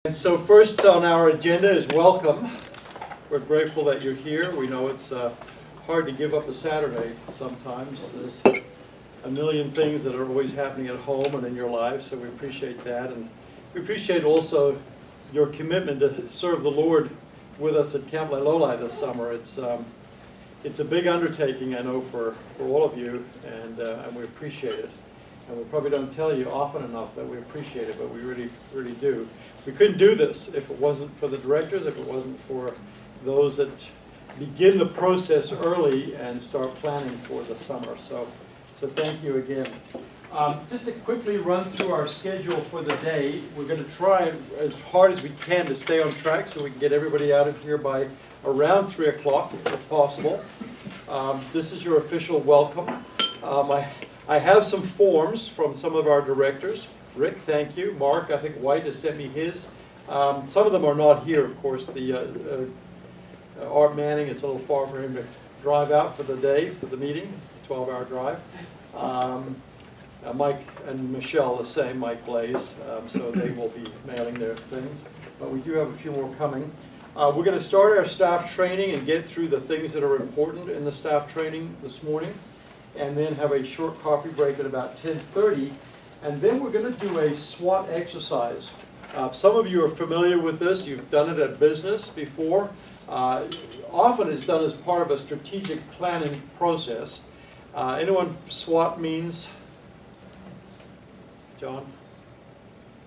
And so first on our agenda is welcome. We're grateful that you're here. We know it's hard to give up a Saturday sometimes. There's a million things that are always happening at home and in your lives, so we appreciate that. And we appreciate also your commitment to serve the Lord with us at Camp CLLL this summer. It's a big undertaking, I know, for all of you, and we appreciate it. And we probably don't tell you often enough that we appreciate it, but we really, really do. We couldn't do this if it wasn't for the directors, if it wasn't for those that begin the process early and start planning for the summer. So thank you again. Just to quickly run through our schedule for the day, we're going to try as hard as we can to stay on track so we can get everybody out of here by around 3 o'clock if possible. This is your official welcome. I have some forms from some of our directors. Rick, thank you. Mark, I think White has sent me his. Some of them are not here, of course. The Art Manning, it's a little far for him to drive out for the day, for the meeting, 12-hour drive. Mike and Michelle the same, Mike Blaze, so they will be mailing their things. But we do have a few more coming. We're going to start our staff training and get through the things that are important in the staff training this morning, and then have a short coffee break at about 10:30. And then we're going to do a SWOT exercise. Some of you are familiar with this. You've done it at business before. Often it's done as part of a strategic planning process. Anyone SWOT means? John?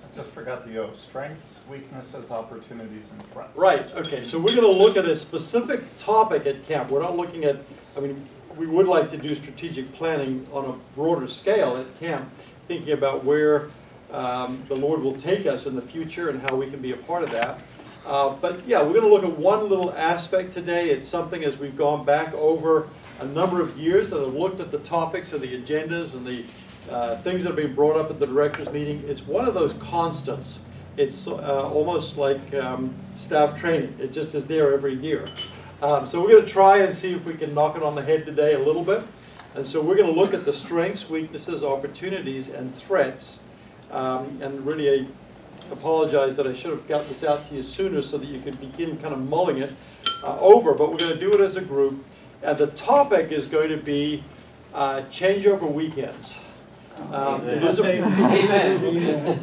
I just forgot the O. Strengths, weaknesses, opportunities, and threats. Right. Okay. So we're going to look at a specific topic at camp. We're not looking at, we would like to do strategic planning on a broader scale at camp, thinking about where the Lord will take us in the future and how we can be a part of that. But yeah, we're going to look at one little aspect today. It's something as we've gone back over a number of years that have looked at the topics and the agendas and the things that have been brought up at the directors meeting. It's one of those constants. It's almost like staff training. It just is there every year. So we're going to try and see if we can knock it on the head today a little bit. And so we're going to look at the strengths, weaknesses, opportunities, and threats. And really, I apologize that I should have gotten this out to you sooner so that you could begin kind of mulling it over. But we're going to do it as a group. And the topic is going to be changeover weekends. It is Amen.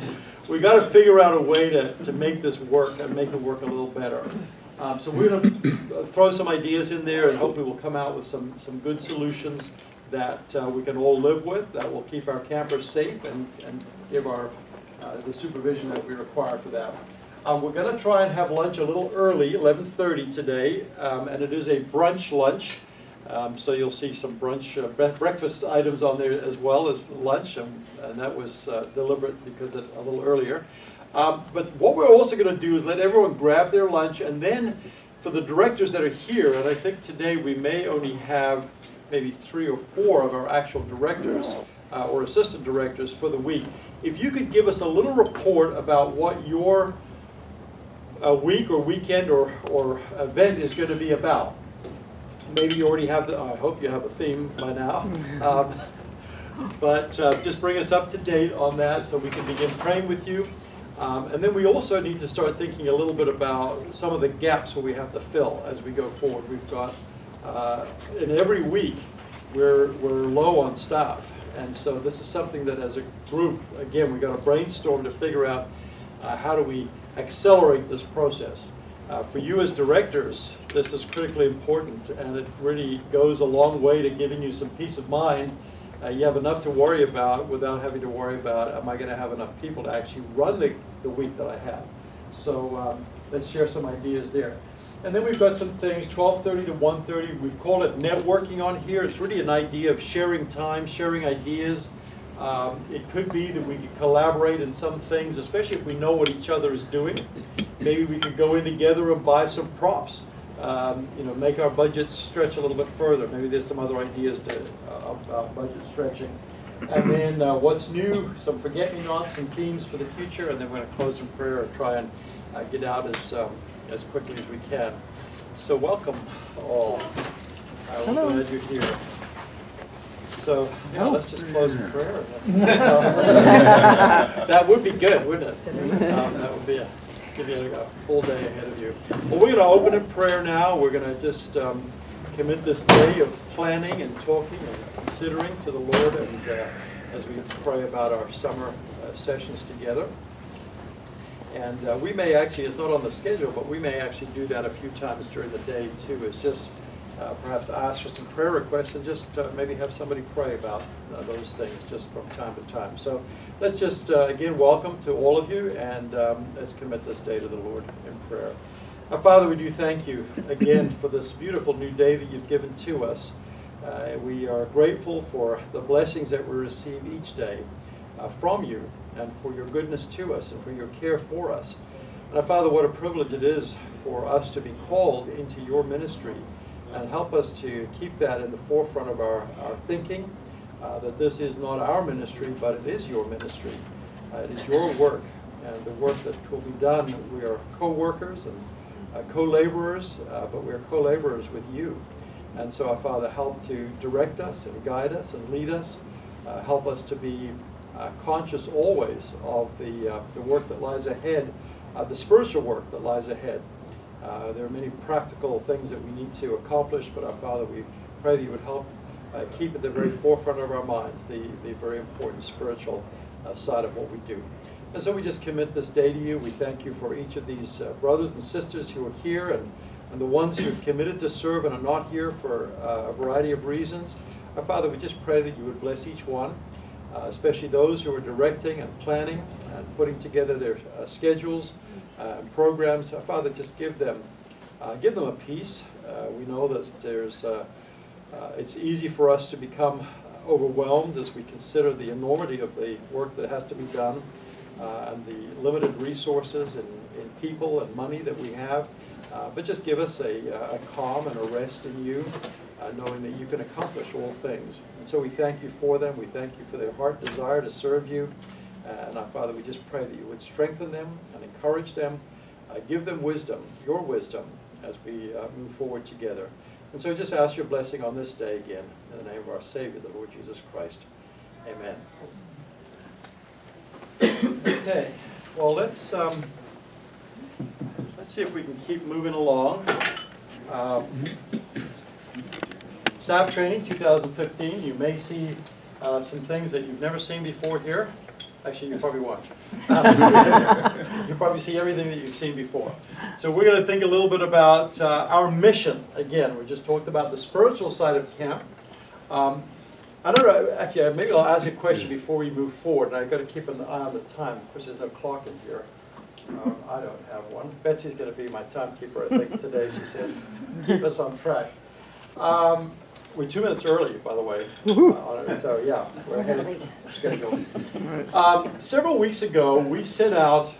We've got to figure out a way to make this work and make it work a little better. So we're going to throw some ideas in there, and hopefully we'll come out with some good solutions that we can all live with, that will keep our campers safe and give our the supervision that we require for that. We're going to try and have lunch a little early, 11:30 today, and it is a brunch lunch. So you'll see some brunch breakfast items on there as well as lunch, and that was deliberate because a little earlier. But what we're also going to do is let everyone grab their lunch, and then for the directors that are here, and I think today we may only have maybe 3 or 4 of our actual directors or assistant directors for the week. If you could give us a little report about what your week or weekend or event is going to be about. Maybe you already have I hope you have a theme by now. But just bring us up to date on that so we can begin praying with you. And then we also need to start thinking a little bit about some of the gaps where we have to fill as we go forward. We've got, in every week, we're low on staff. And so this is something that as a group, again, we've got to brainstorm to figure out how do we accelerate this process. For you as directors, this is critically important, and it really goes a long way to giving you some peace of mind. You have enough to worry about without having to worry about, am I going to have enough people to actually run the week that I have? So let's share some ideas there. And then we've got some things, 12:30 to 1:30. We've called it networking on here. It's really an idea of sharing time, sharing ideas. It could be that we could collaborate in some things, especially if we know what each other is doing. Maybe we could go in together and buy some props. Make our budgets stretch a little bit further. Maybe there's some other ideas about budget stretching. And then what's new, some forget-me-nots, some themes for the future, and then we're going to close in prayer and try and get out as quickly as we can. So welcome all. We're glad you're here. So yeah, let's just close in prayer. That would be good, wouldn't it? That would be give you a full day ahead of you. Well, we're going to open in prayer now. We're going to just commit this day of planning and talking and considering to the Lord, and as we pray about our summer sessions together. And we may actually, it's not on the schedule, but we may actually do that a few times during the day too. It's just perhaps ask for some prayer requests and just maybe have somebody pray about those things just from time to time. So let's just, again, welcome to all of you, and let's commit this day to the Lord in prayer. Our Father, we do thank you again for this beautiful new day that you've given to us. We are grateful for the blessings that we receive each day from you, and for your goodness to us, and for your care for us. And our Father, what a privilege it is for us to be called into your ministry, and help us to keep that in the forefront of our thinking, that this is not our ministry, but it is your ministry. It is your work, and the work that will be done. We are co-workers and co-laborers, but we are co-laborers with you. And so, our Father, help to direct us and guide us and lead us. Help us to be conscious always of the work that lies ahead, the spiritual work that lies ahead. There are many practical things that we need to accomplish, but our Father, we pray that you would help keep at the very forefront of our minds the very important spiritual side of what we do. And so we just commit this day to you. We thank you for each of these brothers and sisters who are here, and the ones who have committed to serve and are not here for a variety of reasons. Our Father, we just pray that you would bless each one, especially those who are directing and planning and putting together their schedules and programs. Father, just give them a peace. We know that there's it's easy for us to become overwhelmed as we consider the enormity of the work that has to be done, and the limited resources in people and money that we have. But just give us a calm and a rest in you, knowing that you can accomplish all things. And so we thank you for them. We thank you for their heart desire to serve you. And our Father, we just pray that you would strengthen them and encourage them, give them wisdom, your wisdom, as we move forward together. And so just ask your blessing on this day again, in the name of our Savior, the Lord Jesus Christ. Amen. Okay, well, let's see if we can keep moving along. Staff training 2015, you may see some things that you've never seen before here. Actually, you probably won't. You'll probably see everything that you've seen before. So we're going to think a little bit about our mission. Again, we just talked about the spiritual side of camp. I don't know, actually, maybe I'll ask you a question before we move forward, and I've got to keep an eye on the time. Of course, there's no clock in here. I don't have one. Betsy's going to be my timekeeper, I think, today, she said. Keep us on track. We're 2 minutes early, by the way. So, yeah, we're ahead of schedule. Several weeks ago, we sent out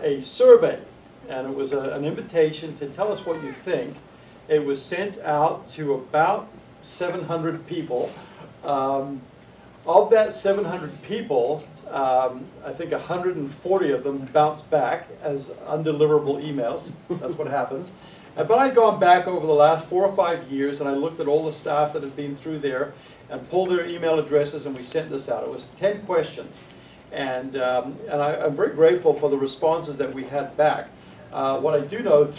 a survey, and it was an invitation to tell us what you think. It was sent out to about 700 people. Of that 700 people, I think 140 of them bounced back as undeliverable emails. That's what happens. But I'd gone back over the last 4 or 5 years, and I looked at all the staff that had been through there and pulled their email addresses, and we sent this out. It was 10 questions. And I'm very grateful for the responses that we had back. What I do know,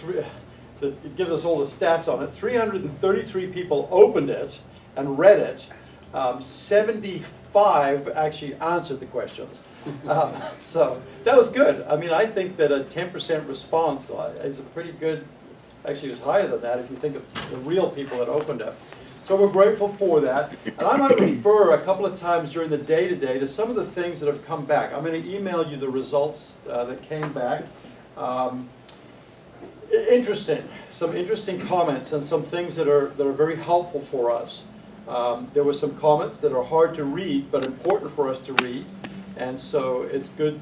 it gives us all the stats on it, 333 people opened it and read it. 75 actually answered the questions. So that was good. I mean, I think that a 10% response is a pretty good, actually it was higher than that if you think of the real people that opened it. So we're grateful for that. And I might refer a couple of times during the day today to some of the things that have come back. I'm going to email you the results that came back. Interesting, some interesting comments and some things that are very helpful for us. There were some comments that are hard to read, but important for us to read, and so it's good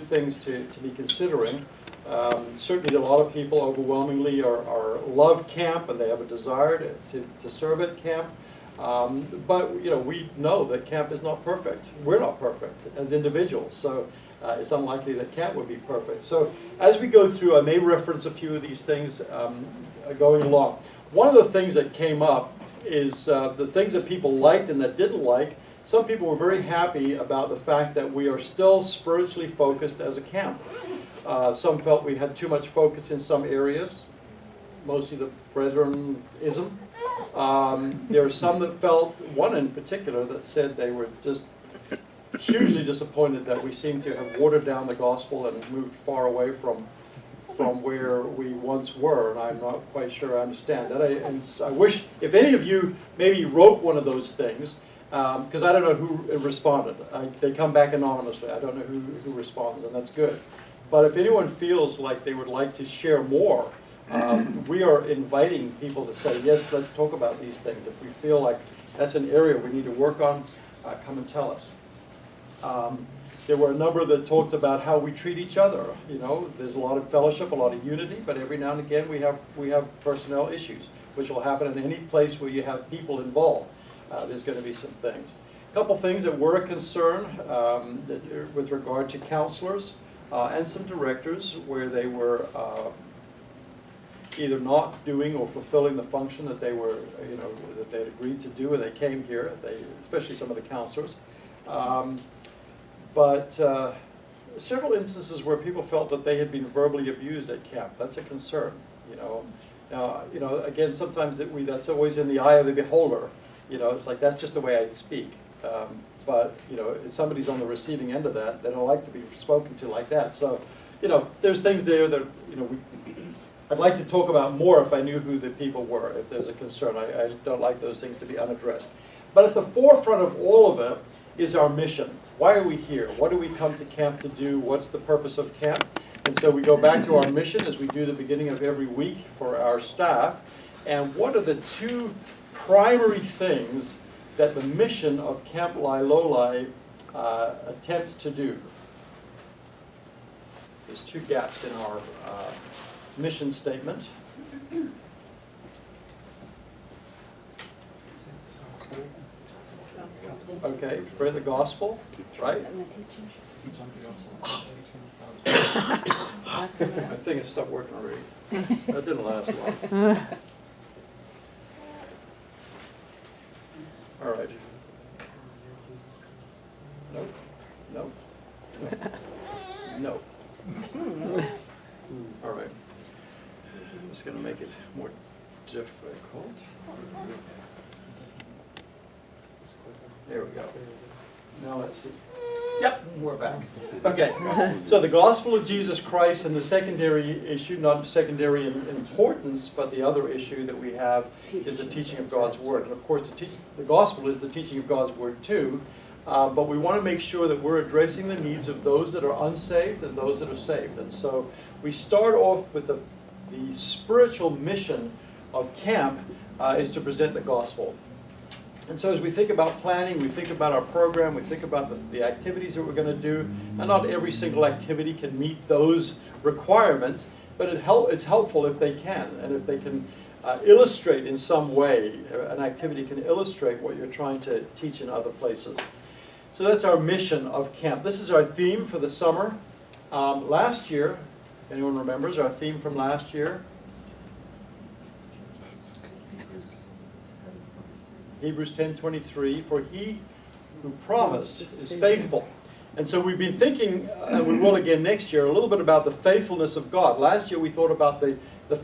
things to be considering. Certainly, a lot of people overwhelmingly love camp, and they have a desire to serve at camp. But we know that camp is not perfect. We're not perfect as individuals, so it's unlikely that camp would be perfect. So as we go through, I may reference a few of these things going along. One of the things that came up is the things that people liked and that didn't like. Some people were very happy about the fact that we are still spiritually focused as a camp. Some felt we had too much focus in some areas, mostly the Brethrenism. There are some that felt, one in particular, that said they were just hugely disappointed that we seem to have watered down the gospel and moved far away from where we once were, and I'm not quite sure I understand that. And I wish, if any of you maybe wrote one of those things, because I don't know who responded. They come back anonymously. I don't know who responded, and that's good. But if anyone feels like they would like to share more, we are inviting people to say, yes, let's talk about these things. If we feel like that's an area we need to work on, come and tell us. There were a number that talked about how we treat each other. You know, there's a lot of fellowship, a lot of unity, but every now and again we have personnel issues, which will happen in any place where you have people involved. There's going to be some things. A couple things that were a concern with regard to counselors and some directors, where they were either not doing or fulfilling the function that they were, that they had agreed to do when they came here. Especially some of the counselors. But several instances where people felt that they had been verbally abused at camp. That's a concern, Now, again, sometimes that's always in the eye of the beholder. It's like, that's just the way I speak. But, if somebody's on the receiving end of that, they don't like to be spoken to like that. So, there's things there that, I'd like to talk about more if I knew who the people were, if there's a concern. I don't like those things to be unaddressed. But at the forefront of all of it is our mission. Why are we here? What do we come to camp to do? What's the purpose of camp? And so we go back to our mission as we do the beginning of every week for our staff. And what are the two primary things that the mission of Camp Lailolai attempts to do? There's two gaps in our mission statement. Okay, spread the gospel, right? I think it stopped working already. That didn't last long. All right. Nope. Nope. Nope. Nope. All right. I'm just going to make it more difficult. There we go. Now let's see. Yep, we're back. Okay, so the gospel of Jesus Christ, and the secondary issue, not secondary in importance, but the other issue that we have is the teaching of God's Word. And of course, the gospel is the teaching of God's Word too, but we want to make sure that we're addressing the needs of those that are unsaved and those that are saved. And so we start off with the spiritual mission of camp is to present the gospel. And so as we think about planning, we think about our program, we think about the activities that we're going to do, and not every single activity can meet those requirements, but it's helpful if they can, and if they can illustrate in some way, an activity can illustrate what you're trying to teach in other places. So that's our mission of camp. This is our theme for the summer. Last year, anyone remembers our theme from last year? Hebrews 10:23, for he who promised is faithful. And so we've been thinking, and we will again next year, a little bit about the faithfulness of God. Last year we thought about the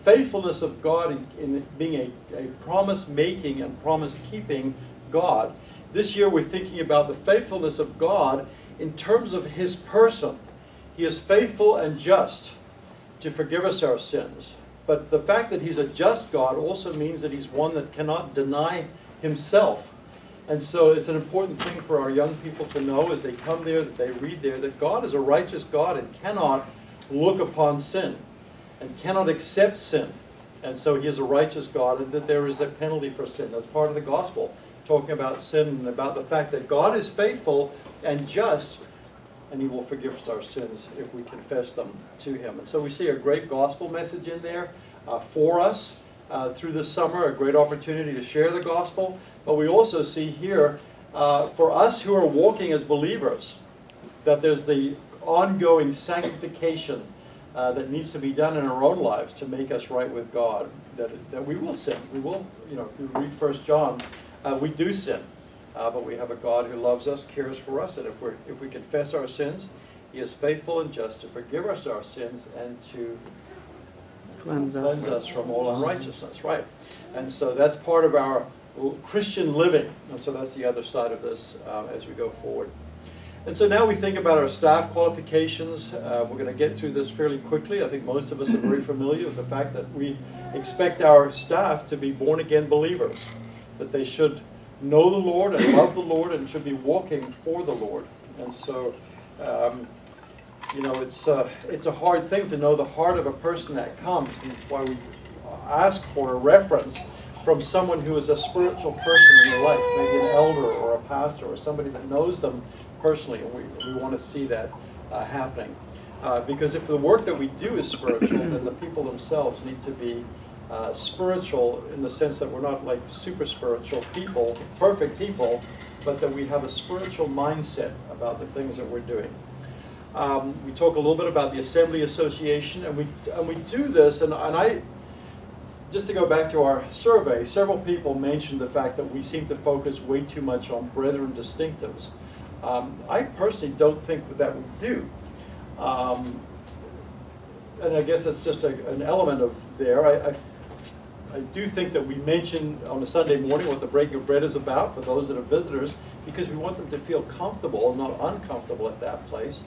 faithfulness of God in being a promise-making and promise-keeping God. This year we're thinking about the faithfulness of God in terms of his person. He is faithful and just to forgive us our sins. But the fact that he's a just God also means that he's one that cannot deny himself. And so it's an important thing for our young people to know as they come there, that they read there, that God is a righteous God and cannot look upon sin and cannot accept sin. And so he is a righteous God, and that there is a penalty for sin. That's part of the gospel, talking about sin and about the fact that God is faithful and just, and he will forgive us our sins if we confess them to him. And so we see a great gospel message in there for us. Through this summer, a great opportunity to share the gospel. But we also see here, for us who are walking as believers, that there's the ongoing sanctification that needs to be done in our own lives to make us right with God. That we will sin. We will, if you read 1 John, we do sin. But we have a God who loves us, cares for us, and if we confess our sins, He is faithful and just to forgive us our sins and to Cleanse cleanse us. us from all unrighteousness, right? And so that's part of our Christian living, and so that's the other side of this as we go forward. And so now we think about our staff qualifications. We're going to get through this fairly quickly. I think most of us are very familiar with the fact that we expect our staff to be born-again believers, that they should know the Lord and love the Lord and should be walking for the Lord. And so, you know, it's a hard thing to know the heart of a person that comes, and that's why we ask for a reference from someone who is a spiritual person in their life, maybe an elder or a pastor or somebody that knows them personally, and we want to see that happening. Because if the work that we do is spiritual, then the people themselves need to be spiritual in the sense that we're not like super spiritual people, perfect people, but that we have a spiritual mindset about the things that we're doing. We talk a little bit about the Assembly Association, and we do this, and I, just to go back to our survey, several people mentioned the fact that we seem to focus way too much on brethren distinctives. I personally don't think that we do. And I guess that's just an element of there. I do think that we mention on a Sunday morning what the breaking of bread is about for those that are visitors, because we want them to feel comfortable and not uncomfortable at that place.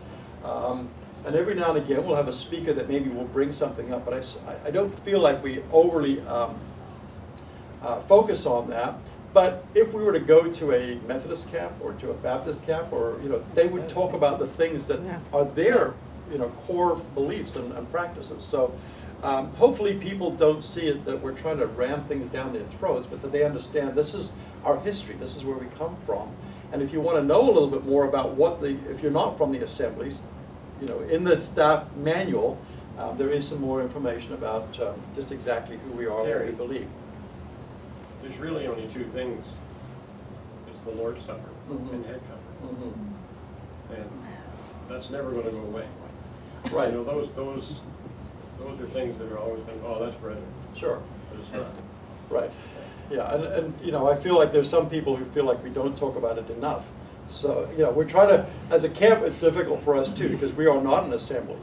And every now and again we'll have a speaker that maybe will bring something up, but I don't feel like we overly focus on that. But if we were to go to a Methodist camp or to a Baptist camp, or they would talk about the things that are their core beliefs and practices. So hopefully people don't see it that we're trying to ram things down their throats, but that they understand this is our history, this is where we come from. And if you want to know a little bit more about if you're not from the assemblies, in the staff manual, there is some more information about just exactly who we are and what we believe. There's really only two things. It's the Lord's Supper and head covering. And that's never going to go away. Right. Those are things that are always going to, oh, that's brethren. Sure. But it's not. Right. Yeah, and I feel like there's some people who feel like we don't talk about it enough. So, we're trying to, as a camp, it's difficult for us too, because we are not an assembly.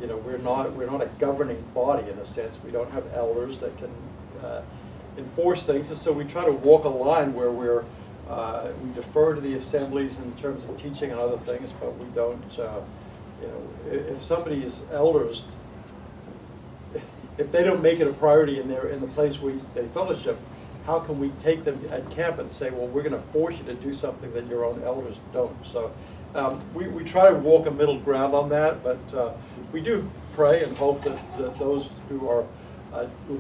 We're not a governing body in a sense. We don't have elders that can enforce things, and so we try to walk a line where we defer to the assemblies in terms of teaching and other things, but we don't, if somebody's elders, if they don't make it a priority in the place where they fellowship, how can we take them at camp and say, well, we're going to force you to do something that your own elders don't? So we try to walk a middle ground on that, but we do pray and hope that those who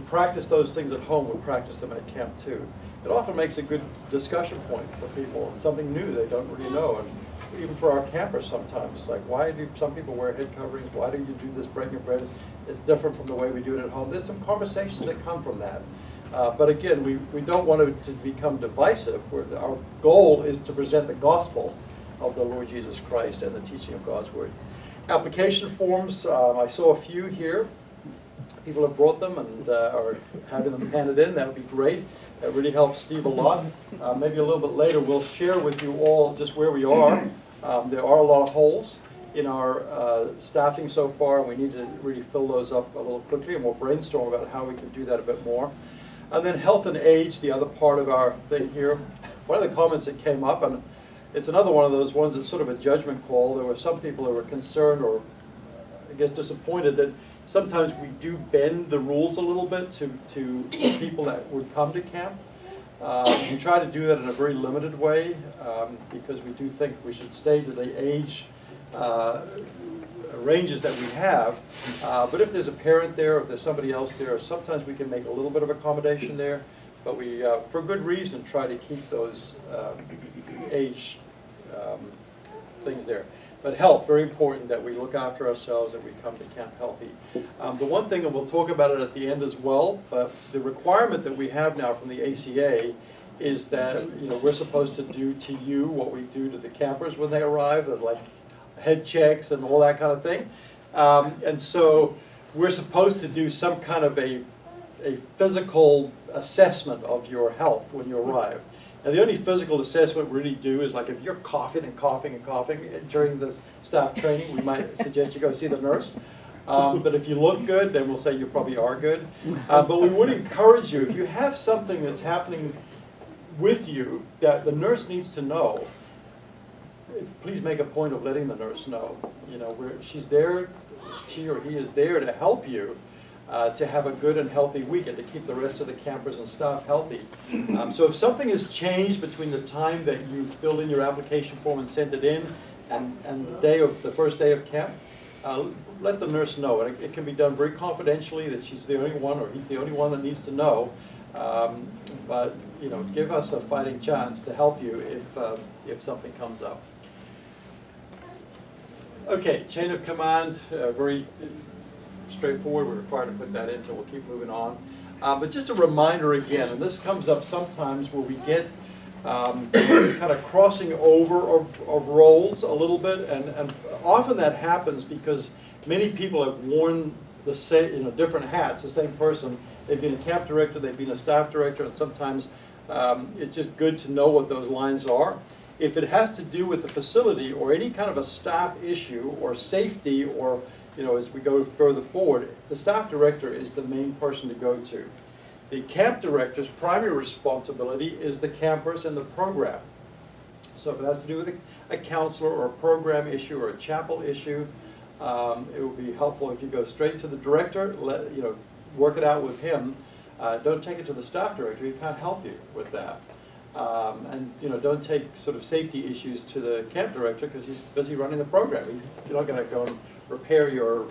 practice those things at home will practice them at camp too. It often makes a good discussion point for people, something new they don't really know. And even for our campers sometimes, like, why do some people wear head coverings? Why do you do this breaking of bread? It's different from the way we do it at home. There's some conversations that come from that. But again, we don't want it to become divisive. Our goal is to present the gospel of the Lord Jesus Christ and the teaching of God's Word. Application forms, I saw a few here. People have brought them and are having them handed in. That would be great. That really helps Steve a lot. Maybe a little bit later we'll share with you all just where we are. There are a lot of holes in our staffing so far, and we need to really fill those up a little quickly, and we'll brainstorm about how we can do that a bit more. And then health and age, the other part of our thing here. One of the comments that came up, and it's another one of those ones that's sort of a judgment call. There were some people who were concerned or, I guess, disappointed that sometimes we do bend the rules a little bit to people that would come to camp. We try to do that in a very limited way because we do think we should stay to the age ranges that we have. But if there's a parent there, if there's somebody else there, sometimes we can make a little bit of accommodation there. But we, for good reason, try to keep those age things there. But health, very important that we look after ourselves, that we come to camp healthy. The one thing, and we'll talk about it at the end as well, but the requirement that we have now from the ACA is that we're supposed to do to you what we do to the campers when they arrive, like head checks and all that kind of thing. And so we're supposed to do some kind of a physical assessment of your health when you arrive. And the only physical assessment we really do is like if you're coughing and coughing and coughing during the staff training, we might suggest you go see the nurse. But if you look good, then we'll say you probably are good. But we would encourage you, if you have something that's happening with you that the nurse needs to know, please make a point of letting the nurse know. You know, she's there, she or he is there to help you to have a good and healthy week and to keep the rest of the campers and staff healthy. So if something has changed between the time that you filled in your application form and sent it in and the first day of camp, let the nurse know. It can be done very confidentially that she's the only one or he's the only one that needs to know. But you know, give us a fighting chance to help you if something comes up. Okay, chain of command, very straightforward. We're required to put that in, so we'll keep moving on. But just a reminder again, and this comes up sometimes where we get kind of crossing over of roles a little bit, and often that happens because many people have worn the same, different hats, the same person. They've been a camp director, they've been a staff director, and sometimes it's just good to know what those lines are. If it has to do with the facility or any kind of a staff issue or safety or, as we go further forward, the staff director is the main person to go to. The camp director's primary responsibility is the campers and the program. So if it has to do with a counselor or a program issue or a chapel issue, it would be helpful if you go straight to the director, work it out with him. Don't take it to the staff director, he can't help you with that. And don't take sort of safety issues to the camp director because he's busy running the program. You're not going to go and repair your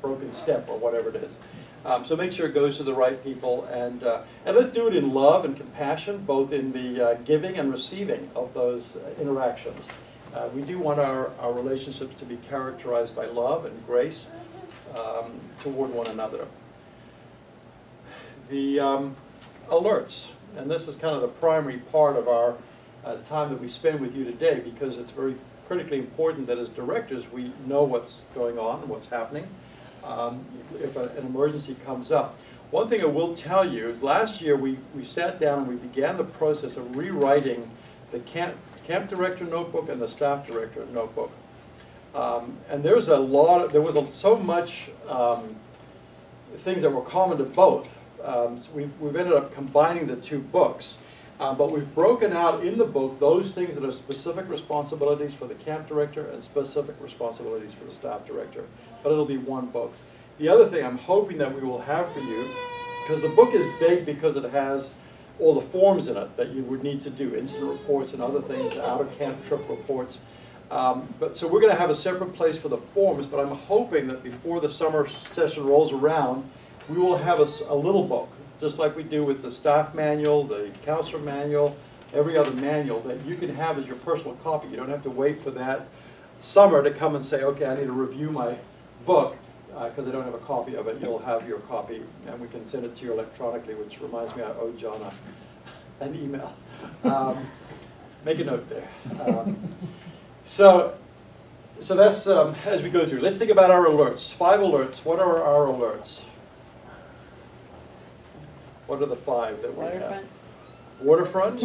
broken step or whatever it is. So make sure it goes to the right people, and let's do it in love and compassion, both in the giving and receiving of those interactions. We do want our relationships to be characterized by love and grace toward one another. The alerts, and this is kind of the primary part of our time that we spend with you today, because it's very critically important that as directors we know what's going on and what's happening if an emergency comes up. One thing I will tell you is last year we sat down and we began the process of rewriting the camp director notebook and the staff director notebook. And there was so much things that were common to both. So we've ended up combining the two books. But we've broken out in the book those things that are specific responsibilities for the camp director and specific responsibilities for the staff director. But it'll be one book. The other thing I'm hoping that we will have for you, because the book is big because it has all the forms in it that you would need to do, incident reports and other things, out-of-camp trip reports. So we're going to have a separate place for the forms, but I'm hoping that before the summer session rolls around, we will have a little book, just like we do with the staff manual, the counselor manual, every other manual that you can have as your personal copy. You don't have to wait for that summer to come and say, okay, I need to review my book because I don't have a copy of it. You'll have your copy and we can send it to you electronically, which reminds me I owe John an email. Make a note there. So that's as we go through. Let's think about our alerts. 5 alerts. What are our alerts? What are the 5 that we have? Waterfront.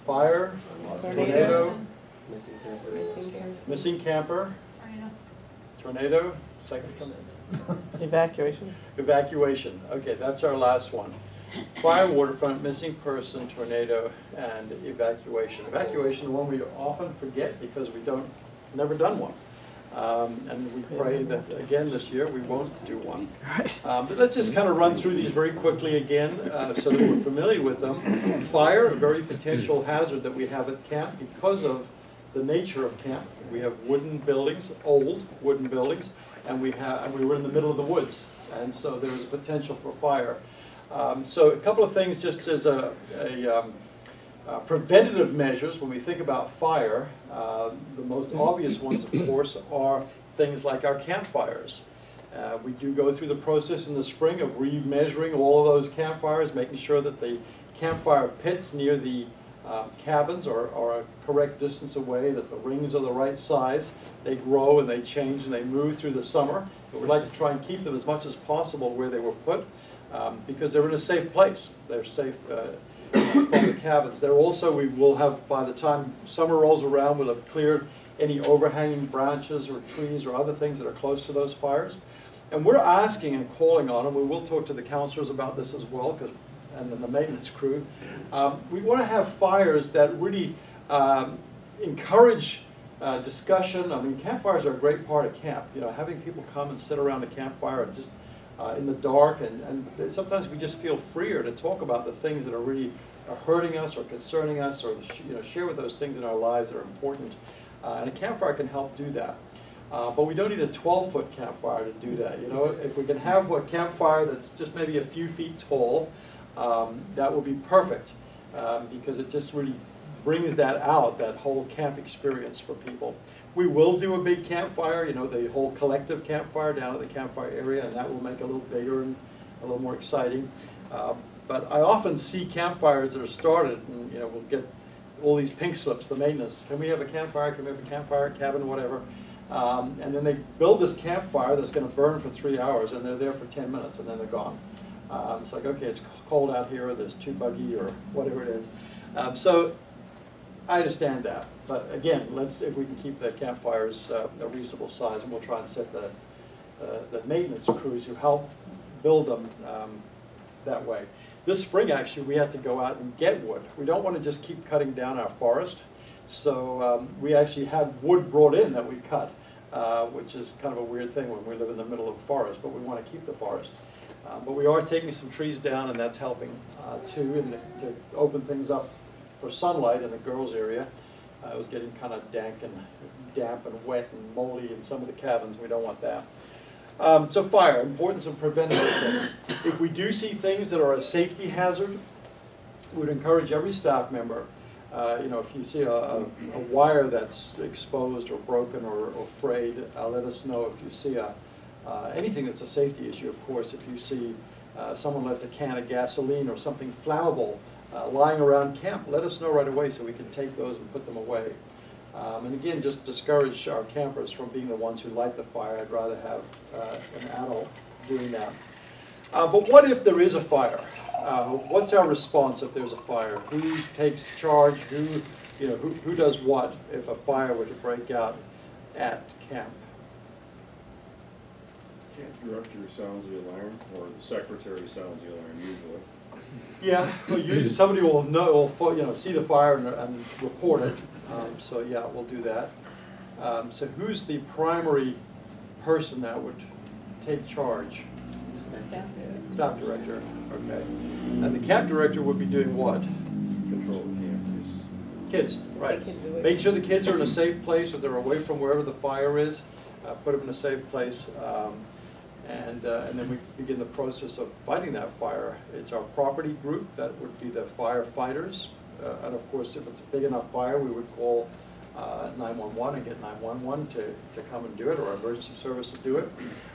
Fire. Tornado. Missing camper. Tornado. Second one. Evacuation. Evacuation. Okay, that's our last one. Fire, waterfront, missing person, tornado, and evacuation. Evacuation, the one we often forget because we never done one. And we pray that again this year we won't do one. But let's just kind of run through these very quickly again so that we're familiar with them. Fire, a very potential hazard that we have at camp because of the nature of camp. We have wooden buildings, old wooden buildings, and we were in the middle of the woods, and so there is potential for fire. So a couple of things just as preventative measures when we think about fire. The most obvious ones, of course, are things like our campfires. We do go through the process in the spring of remeasuring all of those campfires, making sure that the campfire pits near the cabins are a correct distance away, that the rings are the right size. They grow and they change and they move through the summer. But we'd like to try and keep them as much as possible where they were put because they're in a safe place. They're safe from the cabins. There also, we will have, by the time summer rolls around, we'll have cleared any overhanging branches or trees or other things that are close to those fires. And we're asking and calling on them, we will talk to the counselors about this as well, and then the maintenance crew. We want to have fires that really encourage discussion. I mean, campfires are a great part of camp. You know, having people come and sit around a campfire and just in the dark, and sometimes we just feel freer to talk about the things that are really hurting us or concerning us, or share with those things in our lives that are important. And a campfire can help do that. But we don't need a 12-foot campfire to do that. You know, if we can have a campfire that's just maybe a few feet tall, that will be perfect, because it just really brings that out, that whole camp experience for people. We will do a big campfire, you know, the whole collective campfire down at the campfire area, and that will make it a little bigger and a little more exciting. But I often see campfires that are started, and you know, we'll get all these pink slips, the maintenance. Can we have a campfire? Can we have a campfire, cabin, whatever? And then they build this campfire that's going to burn for 3 hours, and they're there for 10 minutes, and then they're gone. It's like, okay, it's cold out here, or there's too buggy, or whatever it is. So I understand that, but again, if we can keep the campfires a reasonable size, and we'll try and set the maintenance crews who help build them that way. This spring, actually, we had to go out and get wood. We don't want to just keep cutting down our forest, so we actually had wood brought in that we cut, which is kind of a weird thing when we live in the middle of the forest, but we want to keep the forest. But we are taking some trees down, and that's helping too, and to open things up for sunlight in the girls' area. It was getting kind of damp and wet and moldy in some of the cabins. We don't want that. So fire, importance of preventative things. If we do see things that are a safety hazard, we would encourage every staff member, you know, if you see a wire that's exposed or broken or frayed, let us know. If you see anything that's a safety issue, of course, if you see someone left a can of gasoline or something flammable lying around camp, let us know right away so we can take those and put them away. And again, just discourage our campers from being the ones who light the fire. I'd rather have an adult doing that. But what if there is a fire? What's our response if there's a fire? Who takes charge? Who does what if a fire were to break out at camp? Camp director sounds the alarm, or the secretary sounds the alarm usually. Yeah, well, somebody will know, see the fire and report it. So yeah, we'll do that. So who's the primary person that would take charge? Staff director. Okay. And the camp director would be doing what? Control the camp. Kids, right. Make sure the kids are in a safe place, that they're away from wherever the fire is. Put them in a safe place. And then we begin the process of fighting that fire. It's our property group that would be the firefighters. And of course, if it's a big enough fire, we would call 911 and get 911 to come and do it, or our emergency service to do it.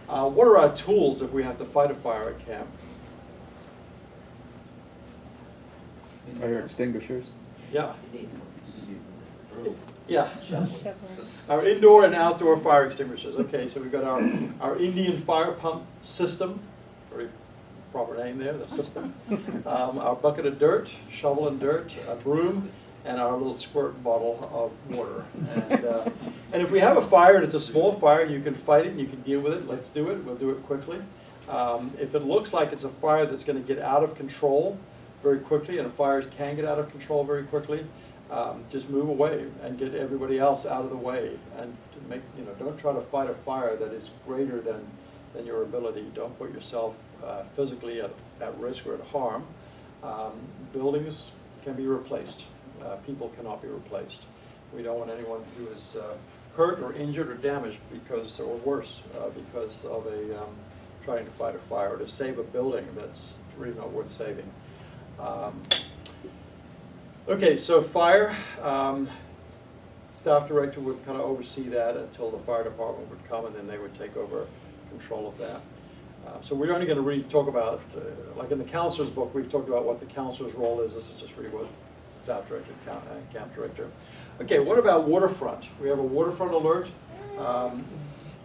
What are our tools if we have to fight a fire at camp? Fire extinguishers? Yeah. Yeah. Our indoor and outdoor fire extinguishers. Okay, so we've got our Indian fire pump system, very proper name there, the system. Our bucket of dirt, shovel and dirt, a broom, and our little squirt bottle of water. And if we have a fire and it's a small fire, you can fight it and you can deal with it. Let's do it. We'll do it quickly. If it looks like it's a fire that's going to get out of control very quickly, and fires can get out of control very quickly, just move away and get everybody else out of the way, and to make, don't try to fight a fire that is greater than your ability. Don't put yourself physically at risk or at harm. Buildings can be replaced. People cannot be replaced. We don't want anyone who is hurt or injured or damaged because, or worse, because of trying to fight a fire or to save a building that's really not worth saving. Okay, so fire, staff director would kind of oversee that until the fire department would come, and then they would take over control of that. So we're only going to really talk about, like in the counselor's book, we've talked about what the counselor's role is. This is just really what staff director, camp director. Okay, what about waterfront? We have a waterfront alert.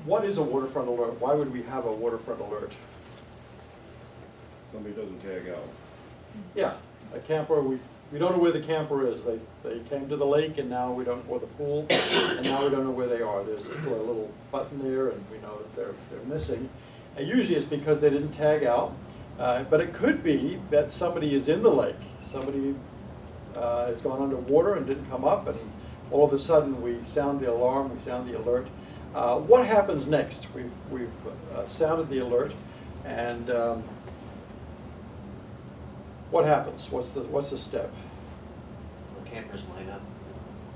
What is a waterfront alert? Why would we have a waterfront alert? Somebody doesn't tag out. Yeah, a camper, we don't know where the camper is. They came to the lake and now we don't, or the pool, and now we don't know where they are. There's still a little button there and we know that they're missing. And usually it's because they didn't tag out, but it could be that somebody is in the lake. Somebody has gone underwater and didn't come up, and all of a sudden we sound the alarm, we sound the alert. What happens next? We've sounded the alert, and what happens? What's the step? When campers line up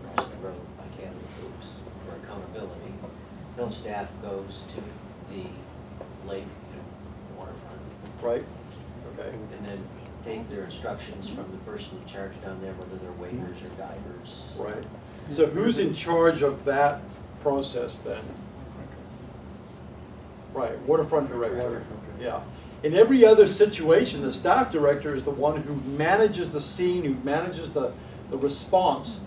across the road by cabin groups for accountability, hill staff goes to the lake and waterfront, Right? Okay. and then take their instructions from the person in charge down there, whether they're waders or divers. Right. So who's in charge of that process then? Right, waterfront director. Yeah. In every other situation, the staff director is the one who manages the scene, who manages the response.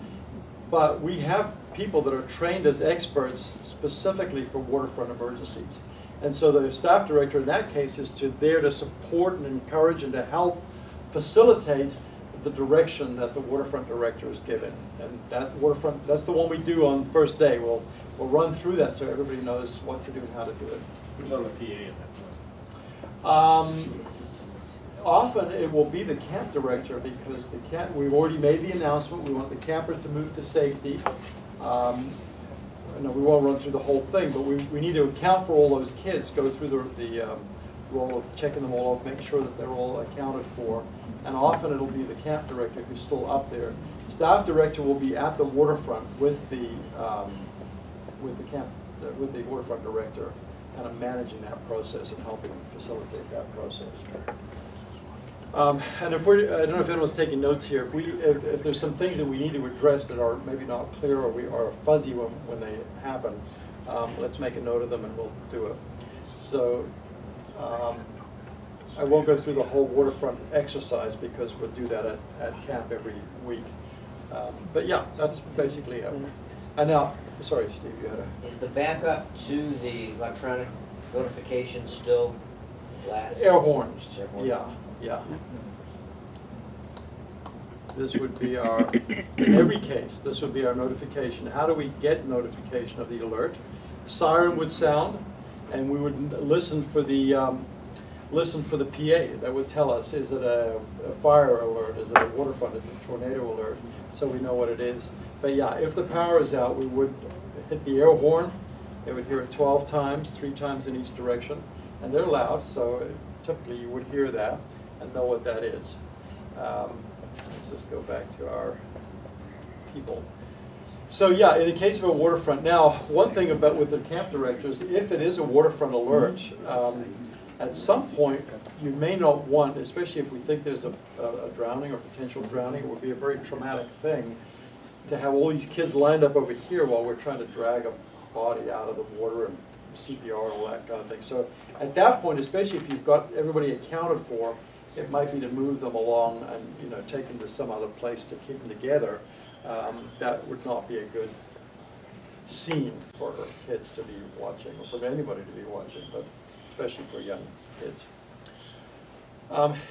But we have people that are trained as experts specifically for waterfront emergencies. And so the staff director in that case is there to support and encourage and to help facilitate the direction that the waterfront director is given. And that waterfront, that's the one we do on the first day. We'll run through that so everybody knows what to do and how to do it. Who's on the PA at that point? Often it will be the camp director because we've already made the announcement. We want the campers to move to safety. No, we won't run through the whole thing, but we need to account for all those kids, go through the role of checking them all off, making sure that they're all accounted for. And often it'll be the camp director who's still up there. Staff director will be at the waterfront with the waterfront director, kind of managing that process and helping facilitate that process. And if I don't know if anyone's taking notes here, if there's some things that we need to address that are maybe not clear or we are fuzzy when they happen, let's make a note of them and we'll do it. So I won't go through the whole waterfront exercise because we'll do that at camp every week. But yeah, that's basically it. And now, sorry, Steve, you had a... Is the backup to the electronic notification still blast? Air horns, Air horn. yeah. This would be our, in every case, this would be our notification. How do we get notification of the alert? Siren would sound, and we would listen for the PA that would tell us, is it a fire alert, is it a waterfront, is it a tornado alert, so we know what it is. But yeah, if the power is out, we would hit the air horn. They would hear it 12 times, 3 times in each direction, and they're loud, so typically you would hear that and know what that is. Let's just go back to our people. So yeah, in the case of a waterfront, now one thing about with the camp directors, if it is a waterfront alert, at some point you may not want, especially if we think there's a drowning or potential drowning, it would be a very traumatic thing to have all these kids lined up over here while we're trying to drag a body out of the water and CPR and all that kind of thing. So at that point, especially if you've got everybody accounted for, it might be to move them along and take them to some other place to keep them together. That would not be a good scene for kids to be watching, or for anybody to be watching, but especially for young kids.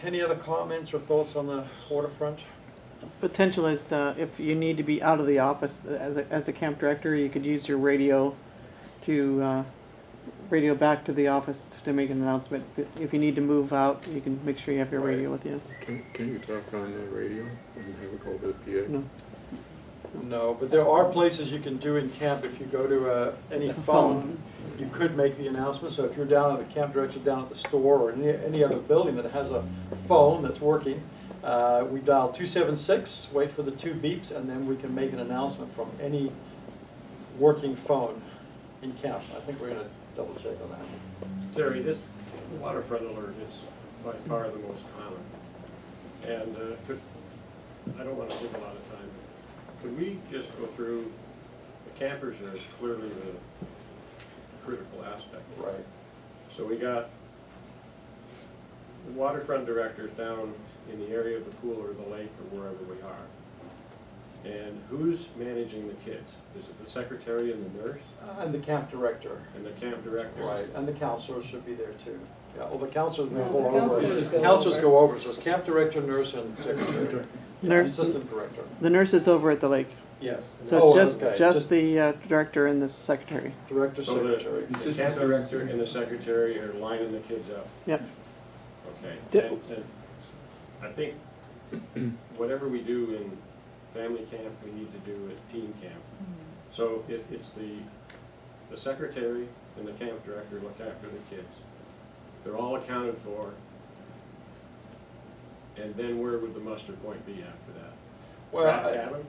Any other comments or thoughts on the waterfront? Potential is if you need to be out of the office as a camp director, you could use your radio to radio back to the office to make an announcement. If you need to move out, you can make sure you have your radio with you. Can you talk on the radio and have it go to the PA? No. No, but there are places you can do in camp. If you go to any phone, you could make the announcement. So if you're down at the camp director down at the store or any other building that has a phone that's working, we dial 276, wait for the 2 beeps, and then we can make an announcement from any working phone in camp. I think we're going to double check on that. Terry, this waterfront alert is by far the most common. And I don't want to give a lot of time. Could we just go through, the campers are clearly the critical aspect. Right. So we got the waterfront directors down in the area of the pool or the lake or wherever we are. And who's managing the kids? Is it the secretary and the nurse? And the camp director. And the camp director? Right, and the counselor should be there too. Yeah, well, the counselors may No, go the over. counselors go Counselors over. go over, so it's camp director, nurse, and secretary. Nurse. Assistant director. The nurse is over at the lake, Yes. so Oh, it's okay, just the director and the secretary. Director, So the secretary. camp director and the secretary are lining the kids up. Yep. Okay, Di- and I think whatever we do in family camp, we need to do at teen camp. So it's the secretary and the camp director look after the kids. They're all accounted for. And then where would the muster point be after that? Well, Craft cabin?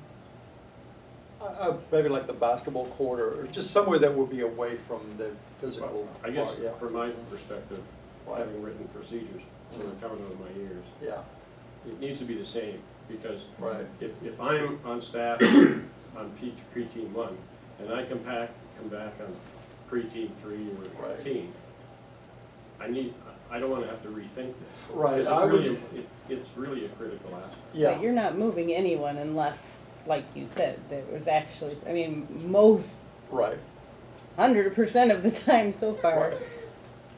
maybe like the basketball court or just somewhere that will be away from the physical Well, I guess part, yeah. from my perspective, Right. having written procedures, so they're covered with my ears, Yeah, it needs to be the same, because right. if I'm on staff on pre-teen 1, and I come back on pre-teen 3 or Right. teen, I don't wanna have to rethink this. Right, Because I it's would- really, it's really a critical aspect. Yeah. But you're not moving anyone unless, like you said, there was actually, I mean, most, Right. 100% of the time so far, Right.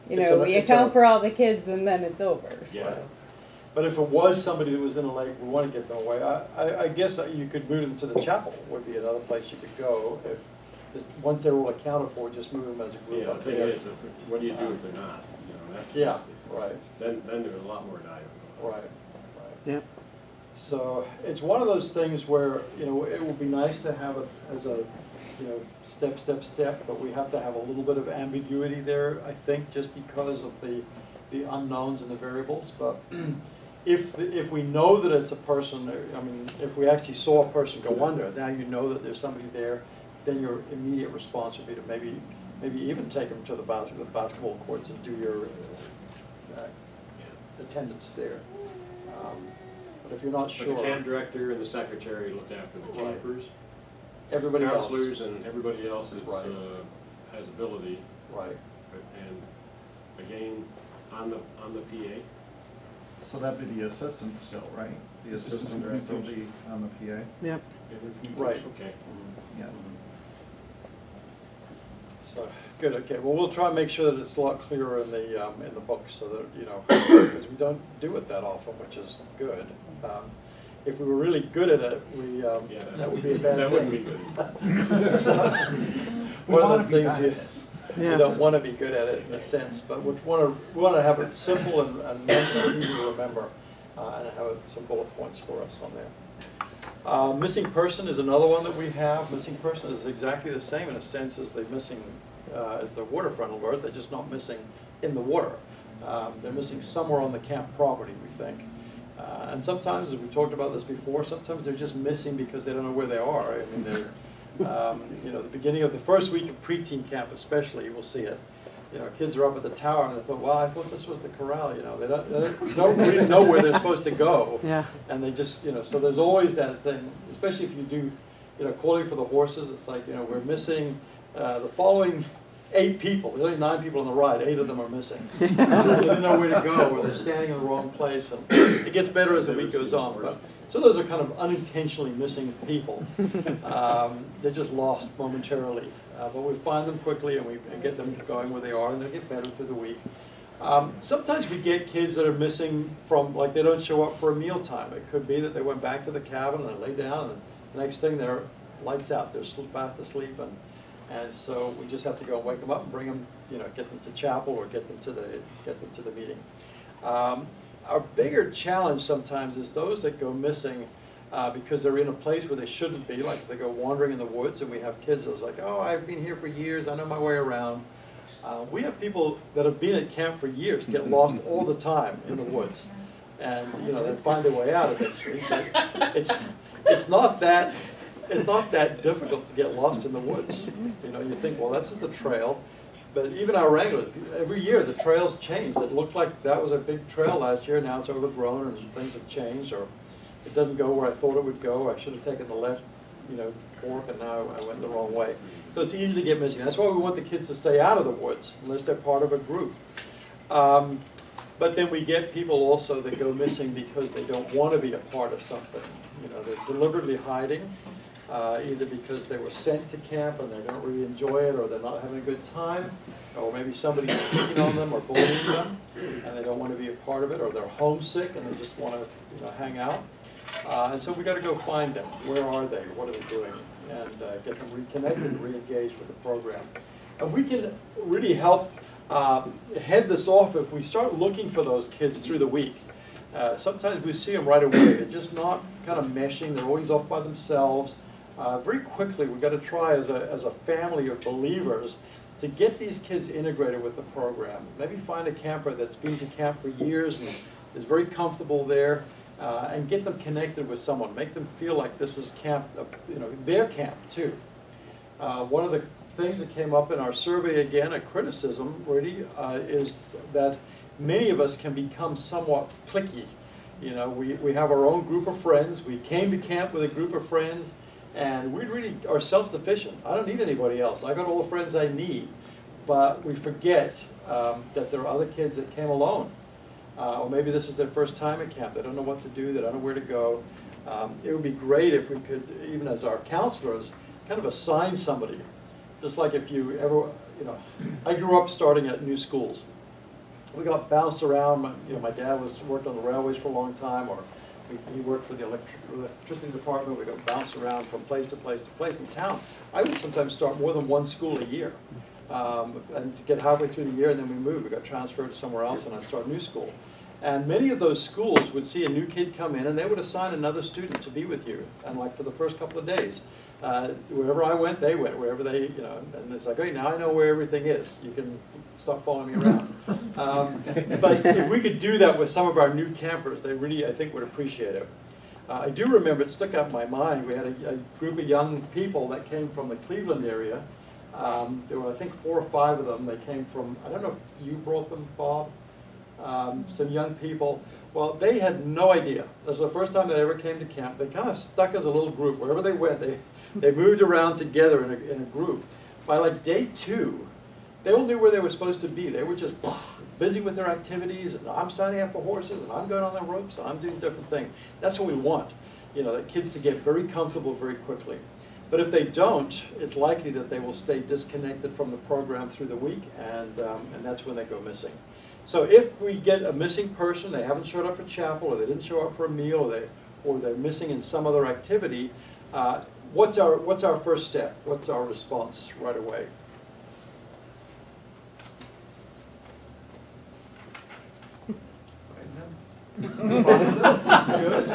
you It's know, a- we it's a- account for all the kids and then it's over, Yeah. so. But if it was somebody that was in a lake, we want to get them away, I guess you could move them to the chapel, would be another place you could go. If, just, once they're all accounted for, just move them as a group Yeah, the up thing there. is, what do you do if they're not? You know, that's. Yeah, right, Then there's a lot more dialogue. right, right. Yep. So it's one of those things where, you know, it would be nice to have it as a, you know, step, but we have to have a little bit of ambiguity there, I think, just because of the unknowns and the variables. But if we know that it's a person, I mean, if we actually saw a person go under, now you know that there's somebody there, then your immediate response would be to maybe even take them to the basketball courts and do your attendance there. But if you're not But sure, the camp director and the secretary look after the Right. campers. everybody else. Counselors and everybody else that Right. has ability, Right, and again, on the PA. So that'd be the assistant still, right? The assistant Assistant would still directors. be on the PA? Yep. Right. Okay. Yeah. so, good, okay, well, we'll try and make sure that it's a lot clearer in the book, so that, you know, because we don't do it that often, which is good. If we were really good at it, Yeah, that would be a bad thing. That wouldn't be good. So, We one of wanna those be things bad you, at this. we Yes. don't want to be good at it in a sense, but we want to have it simple and easy to remember, and have some bullet points for us on there. Missing person is another one that we have. Missing person is exactly the same in a sense as the missing, as the waterfront alert. They're just not missing in the water. They're missing somewhere on the camp property, we think. And sometimes, as we talked about this before, sometimes they're just missing because they don't know where they are. I mean, they're, you know, the beginning of the first week of preteen camp especially, you will see it. You know, kids are up at the tower and they thought, well, I thought this was the corral, you know. They don't really know where they're supposed to go. Yeah. And they just, you know, so there's always that thing, especially if you do, you know, calling for the horses, it's like, you know, we're missing the following 8 people. There's only 9 people on the ride, 8 of them are missing. They didn't know where to go, or they're standing in the wrong place, and it gets better as the week goes on. But, so those are kind of unintentionally missing people. They're just lost momentarily. But we find them quickly and we get them going where they are, and they get better through the week. Sometimes we get kids that are missing from, like, they don't show up for a mealtime. It could be that they went back to the cabin and they lay down, and the next thing they're lights out, they're fast asleep, and so we just have to go and wake them up and bring them, you know, get them to chapel or get them to the meeting. Our bigger challenge sometimes is those that go missing because they're in a place where they shouldn't be, like if they go wandering in the woods, and we have kids that's like, oh, I've been here for years, I know my way around. We have people that have been at camp for years get lost all the time in the woods, and you know they find their way out eventually. But it's not that difficult to get lost in the woods. You know, you think, well, that's just the trail. But even our wranglers, every year the trails change. It looked like that was a big trail last year, now it's overgrown and things have changed, or it doesn't go where I thought it would go. I should have taken the left, you know, fork, and now I went the wrong way. So it's easy to get missing. That's why we want the kids to stay out of the woods, unless they're part of a group. But then we get people also that go missing because they don't want to be a part of something. You know, they're deliberately hiding. either because they were sent to camp and they don't really enjoy it, or they're not having a good time, or maybe somebody's picking on them or bullying them, and they don't want to be a part of it, or they're homesick and they just want to hang out. And so we got to go find them. Where are they? What are they doing? And get them reconnected and re-engaged with the program. And we can really help head this off if we start looking for those kids through the week. Sometimes we see them right away. They're just not kind of meshing. They're always off by themselves. Very quickly, we've got to try as a family of believers to get these kids integrated with the program. Maybe find a camper that's been to camp for years and is very comfortable there, and get them connected with someone. Make them feel like this is camp, their camp too. One of the things that came up in our survey, again, a criticism really, is that many of us can become somewhat cliquey. We have our own group of friends. We came to camp with a group of friends, and we really are self-sufficient. I don't need anybody else. I got all the friends I need. But we forget that there are other kids that came alone. Or maybe this is their first time at camp. They don't know what to do. They don't know where to go. It would be great if we could, even as our counselors, kind of assign somebody. Just like if you ever, I grew up starting at new schools. We got bounced around. My dad worked on the railways for a long time, or he worked for the electricity department. We got bounced around from place to place to place in town. I would sometimes start more than one school a year, and get halfway through the year, and then we moved. We got transferred to somewhere else, and I'd start a new school. And many of those schools would see a new kid come in, and they would assign another student to be with you, and like for the first couple of days. Wherever I went, they went. Wherever they, and it's like, okay, now I know where everything is. You can stop following me around. But if we could do that with some of our new campers, they really, I think, would appreciate it. I do remember, it stuck out in my mind, we had a group of young people that came from the Cleveland area. There were, I think, 4 or 5 of them. They came from, I don't know if you brought them, Bob, some young people. Well, they had no idea. This was the first time they ever came to camp. They kind of stuck as a little group. Wherever they went, they moved around together in a group. By like day 2, they all knew where they were supposed to be. They were just busy with their activities, and I'm signing up for horses, and I'm going on the ropes, and I'm doing different things. That's what we want, the kids to get very comfortable very quickly. But if they don't, it's likely that they will stay disconnected from the program through the week, and that's when they go missing. So if we get a missing person, they haven't showed up for chapel, or they didn't show up for a meal, or they're missing in some other activity, what's our first step? What's our response right away? That's good.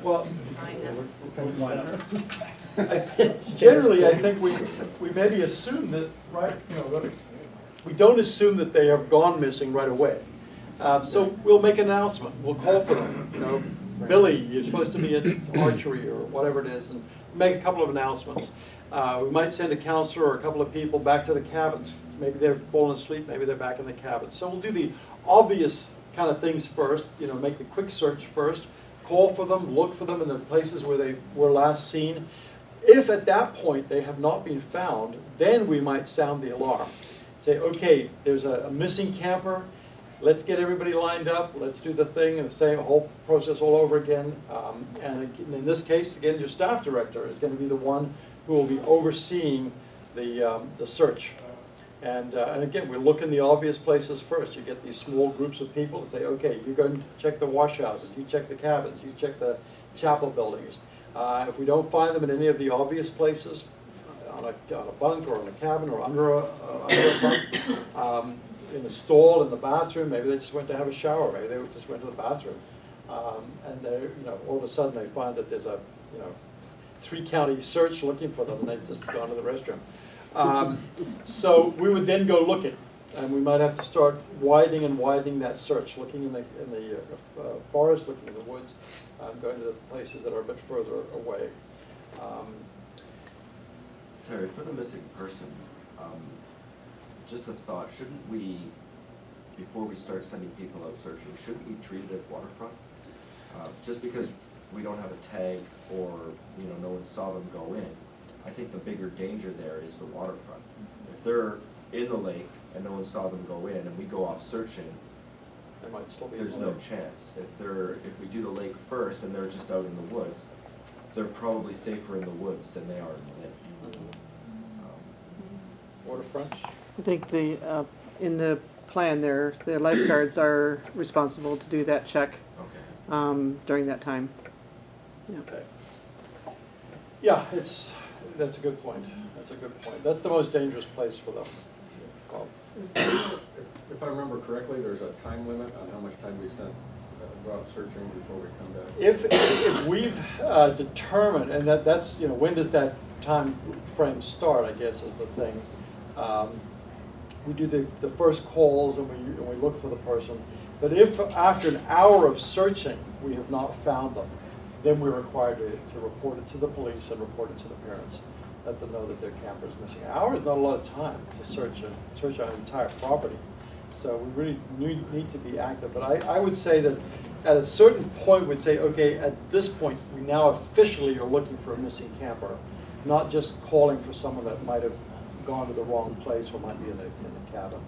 Well, generally, I think we maybe assume that, right? We don't assume that they have gone missing right away. So we'll make an announcement. We'll call for them. Billy, you're supposed to be at archery or whatever it is, and make a couple of announcements. We might send a counselor or a couple of people back to the cabins. Maybe they've fallen asleep. Maybe they're back in the cabins. So we'll do the obvious kind of things first. Make the quick search first. Call for them. Look for them in the places where they were last seen. If at that point they have not been found, then we might sound the alarm. Say, okay, there's a missing camper. Let's get everybody lined up. Let's do the thing and the same whole process all over again. And in this case, again, your staff director is going to be the one who will be overseeing the search. And again, we look in the obvious places first. You get these small groups of people to say, okay, you go and check the wash houses, you check the cabins, you check the chapel buildings. If we don't find them in any of the obvious places, on a bunk or in a cabin or under a bunk, in a stall in the bathroom, maybe they just went to have a shower, maybe they just went to the bathroom, and they, all of a sudden they find that there's a 3-county search looking for them, and they've just gone to the restroom. So we would then go looking, and we might have to start widening that search, looking in the forest, looking in the woods, going to the places that are a bit further away. Terry, for the missing person, just a thought, shouldn't we, before we start sending people out searching, shouldn't we treat it as waterfront? Just because we don't have a tag or, no one saw them go in, I think the bigger danger there is the waterfront. If they're in the lake and no one saw them go in and we go off searching, They might still be. there's no chance. If we do the lake first and they're just out in the woods, they're probably safer in the woods than they are in the lake. Waterfront? I think in the plan there, the lifeguards are responsible to do that check Okay. during that time. Yeah. Okay. Yeah, that's a good point. That's a good point. That's the most dangerous place for them. Well, If I remember correctly, there's a time limit on how much time we spent go out searching before we come back. If we've determined, and that's, you know, when does that time frame start, I guess, is the thing. We do the first calls and we look for the person. But if after an hour of searching, we have not found them, then we're required to report it to the police and report it to the parents. Let them know that their camper is missing. An hour is not a lot of time to search an entire property. So we really need to be active. But I would say that at a certain point, we'd say, okay, at this point, we now officially are looking for a missing camper, not just calling for someone that might have gone to the wrong place or might be in the cabin.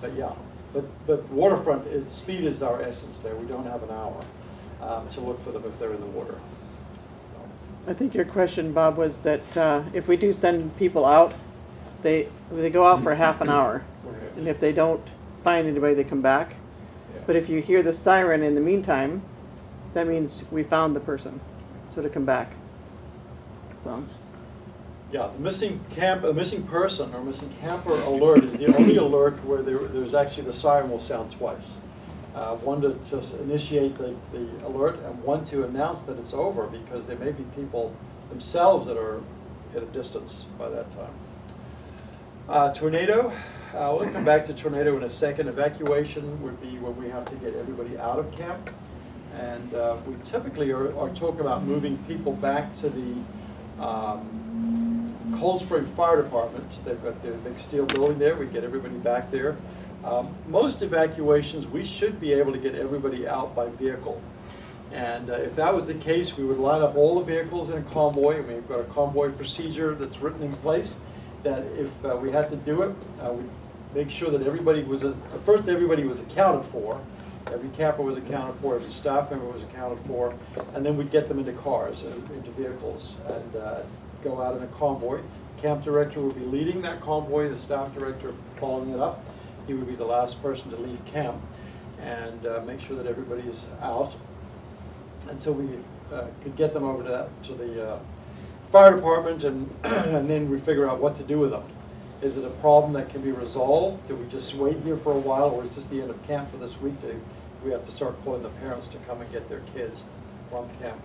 But yeah, but waterfront speed is our essence there. We don't have an hour to look for them if they're in the water. I think your question, Bob, was that if we do send people out, they go out for half an hour. And if they don't find anybody, they come back. Yeah. But if you hear the siren in the meantime, that means we found the person, so to come back. So. Yeah, the missing person or missing camper alert is the only alert where there's actually the siren will sound twice. One to initiate the alert and one to announce that it's over, because there may be people themselves that are at a distance by that time. Tornado, we'll come back to tornado in a second. Evacuation would be when we have to get everybody out of camp. And we typically are talking about moving people back to the Cold Spring Fire Department. They've got their big steel building there. We get everybody back there. Most evacuations, we should be able to get everybody out by vehicle. And if that was the case, we would line up all the vehicles in a convoy. And we've got a convoy procedure that's written in place that if we had to do it, we'd make sure that everybody was, first everybody was accounted for. Every camper was accounted for, every staff member was accounted for, and then we'd get them into cars, into vehicles, and go out in a convoy. Camp director would be leading that convoy, the staff director following it up. He would be the last person to leave camp and make sure that everybody is out until we could get them over to the fire department, and, and then we figure out what to do with them. Is it a problem that can be resolved? Do we just wait here for a while, or is this the end of camp for this week? Do we have to start calling the parents to come and get their kids from camp?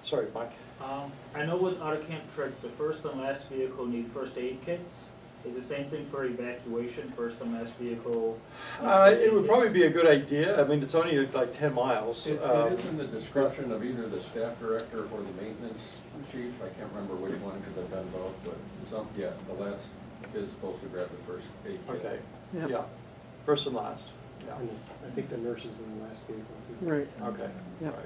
Sorry, Mike. I know with auto camp trucks, the first and last vehicle need first aid kits. Is the same thing for evacuation, first and last vehicle? It would probably be a good idea. I mean, it's only like 10 miles. It is in the description of either the staff director or the maintenance chief. I can't remember which one, because I've done both, but yeah, the last is supposed to grab the first aid kit. Okay, Yep. yeah, first and last, yeah. And I think the nurse is in the last vehicle too. Right. Okay, Yep. right.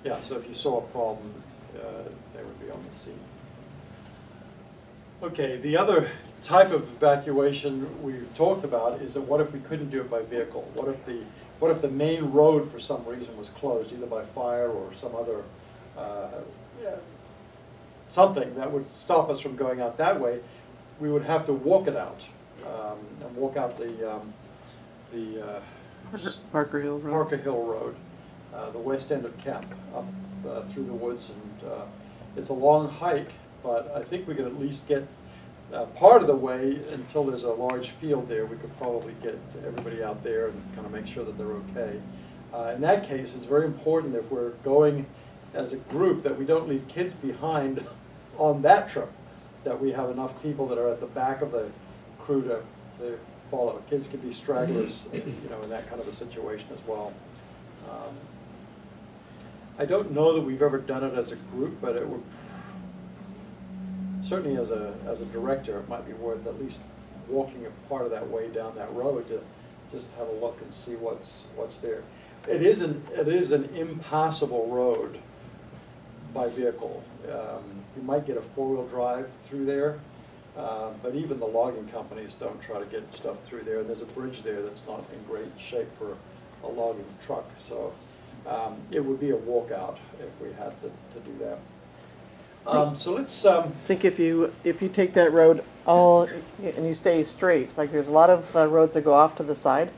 Yeah, so if you saw a problem, they would be on the scene. Okay, the other type of evacuation we've talked about is that what if we couldn't do it by vehicle? What if the main road for some reason was closed, either by fire or some other something that would stop us from going out that way? We would have to walk it out and walk out the Parker Hill Road. Parker Hill Road, the west end of camp, up through the woods, and it's a long hike, but I think we could at least get part of the way until there's a large field there. We could probably get everybody out there and kind of make sure that they're okay. In that case, it's very important if we're going as a group that we don't leave kids behind on that trip, that we have enough people that are at the back of the crew to follow. Kids can be stragglers, you know, in that kind of a situation as well. I don't know that we've ever done it as a group, but it would certainly as a director, it might be worth at least walking a part of that way down that road to just have a look and see what's there. It is an impassable road by vehicle. You might get a four-wheel drive through there, but even the logging companies don't try to get stuff through there. And there's a bridge there that's not in great shape for a logging truck. So it would be a walkout if we had to do that. So let's, I think if you take that road all, and you stay straight, like there's a lot of roads that go off to the side,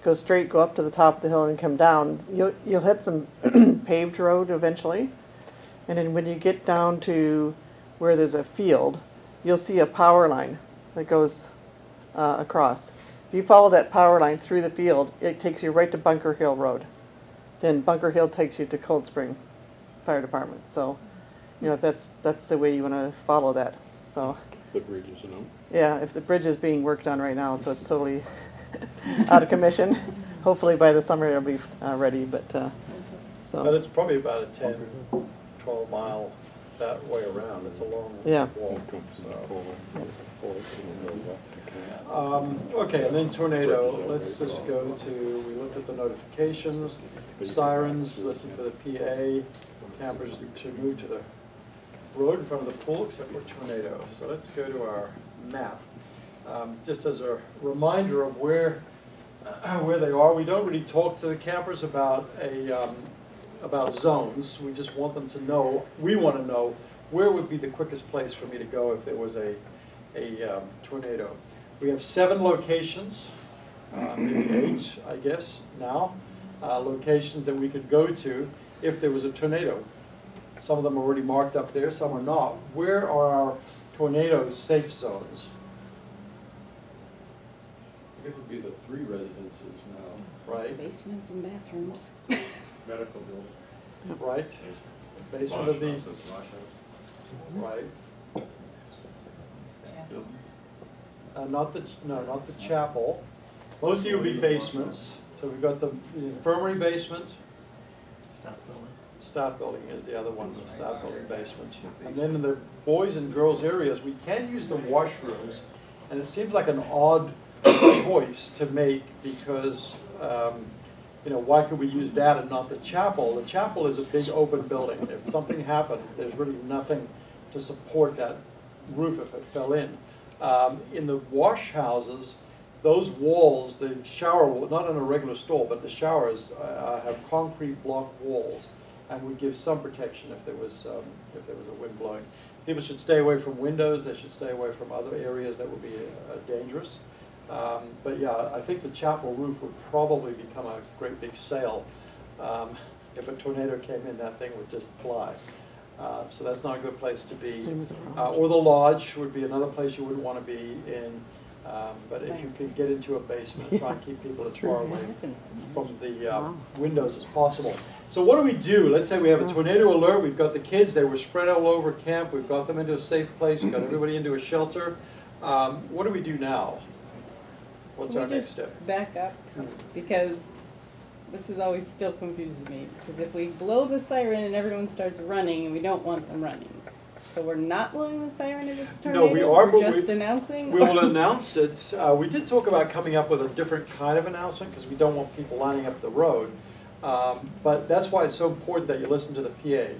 go straight, go up to the top of the hill and come down, you'll hit some paved road eventually. And then when you get down to where there's a field, you'll see a power line that goes across. If you follow that power line through the field, it takes you right to Bunker Hill Road. Then Bunker Hill takes you to Cold Spring Fire Department. So, you know, that's the way you want to follow that. So, The bridges, you know? yeah, if the bridge is being worked on right now, so it's totally out of commission. Hopefully by the summer it'll be ready, but but so it's probably about a 10, 12 mile that way around. It's a long Yeah. walk. Okay, and then tornado, let's just go to, we looked at the notifications, sirens, listen for the PA, campers should move to the road in front of the pool except for tornado. So let's go to our map. Just as a reminder of where they are, we don't really talk to the campers about about zones. We just want them to know, we want to know where would be the quickest place for me to go if there was a tornado. We have 7 locations, maybe 8, I guess, now, locations that we could go to if there was a tornado. Some of them are already marked up there, some are not. Where are our tornado safe zones? I guess it would be the 3 residences now. Right, Basements and bathrooms. Medical building. right. Basement of the, right. Not the chapel. Mostly would be basements. So we've got the infirmary basement. Staff building is the other one, the staff building basement. And then in the boys and girls areas, we can use the washrooms, and it seems like an odd choice to make because, you know, why could we use that and not the chapel? The chapel is a big open building. If something happened, there's really nothing to support that roof if it fell in. In the wash houses, those walls, the shower wall, not on a regular stall, but the showers have concrete block walls and would give some protection if there was a wind blowing. People should stay away from windows. They should stay away from other areas that would be dangerous. But yeah, I think the chapel roof would probably become a great big sail. If a tornado came in, that thing would just fly. So that's not a good place to be. Or the lodge would be another place you wouldn't want to be in. But if you could get into a basement, try and keep people as far away from the windows as possible. So what do we do? Let's say we have a tornado alert. We've got the kids. They were spread all over camp. We've got them into a safe place. We've got everybody into a shelter. What do we do now? What's our next step? Back up, because this is always still confuses me. Because if we blow the siren and everyone starts running, and we don't want them running. So we're not blowing the siren if it's tornado? No, we are, but we're just announcing? we will announce it. We did talk about coming up with a different kind of announcement because we don't want people lining up the road. But that's why it's so important that you listen to the PA.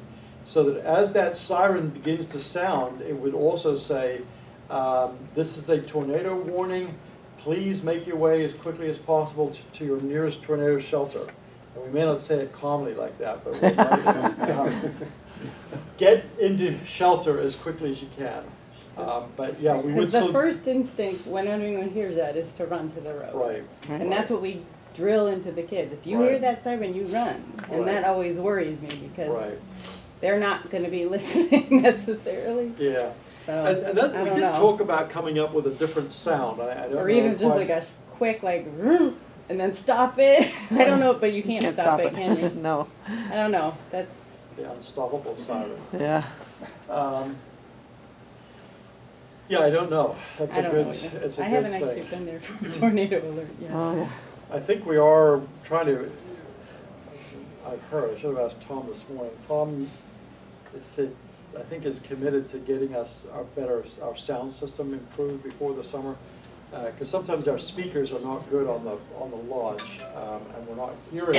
So that as that siren begins to sound, it would also say, this is a tornado warning. Please make your way as quickly as possible to your nearest tornado shelter. And we may not say it calmly like that, but we might, get into shelter as quickly as you can. But yeah, we would Because the still. first instinct when anyone hears that is to run to the road. Right. And that's what we drill into the kids. If you hear Right. that siren, you run. And Right. that always worries me because Right. they're not going to be listening necessarily. Yeah. So, And that, I we don't did know. talk about coming up with a different sound. I don't Or know even just quite- like a quick like, "Roo," and then stop it. I don't know, but you can't stop it, can you? No. I don't know. That's the unstoppable siren. Yeah. Yeah, I don't know. That's I a don't good. know. Either. It's a I good haven't thing. actually been there for a tornado alert yet. Oh, yeah. I think we are trying to. I've heard. I should have asked Tom this morning. Tom said, I think, is committed to getting us our sound system improved before the summer, because sometimes our speakers are not good on the lodge, and we're not hearing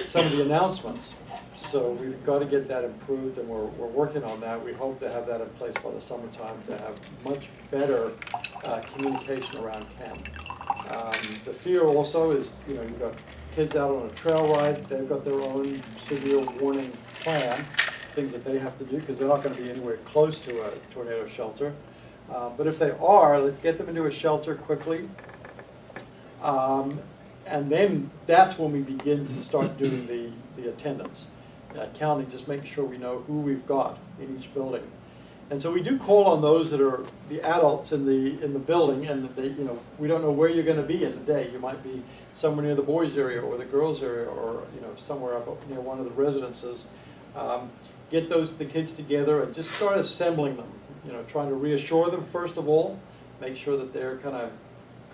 some of the announcements. So we've got to get that improved, and we're working on that. We hope to have that in place by the summertime to have much better communication around camp. The fear also is, you've got kids out on a trail ride, they've got their own severe warning plan, things that they have to do, because they're not going to be anywhere close to a tornado shelter. But if they are, let's get them into a shelter quickly. And then that's when we begin to start doing the attendance. Counting, just making sure we know who we've got in each building. And so we do call on those that are the adults in the building, and they, you know, we don't know where you're going to be in the day. You might be somewhere near the boys area or the girls area, or you know, somewhere up near one of the residences. Get the kids together and just start assembling them. You know, trying to reassure them first of all, make sure that they're kind of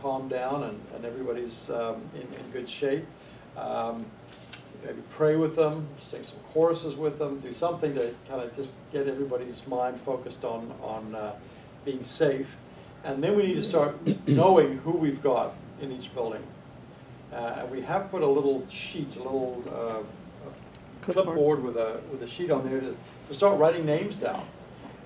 calmed down and everybody's in good shape. Maybe pray with them, sing some choruses with them, do something to kind of just get everybody's mind focused on being safe. And then we need to start knowing who we've got in each building. And we have put a little sheet, a little clipboard with a sheet on there to start writing names down.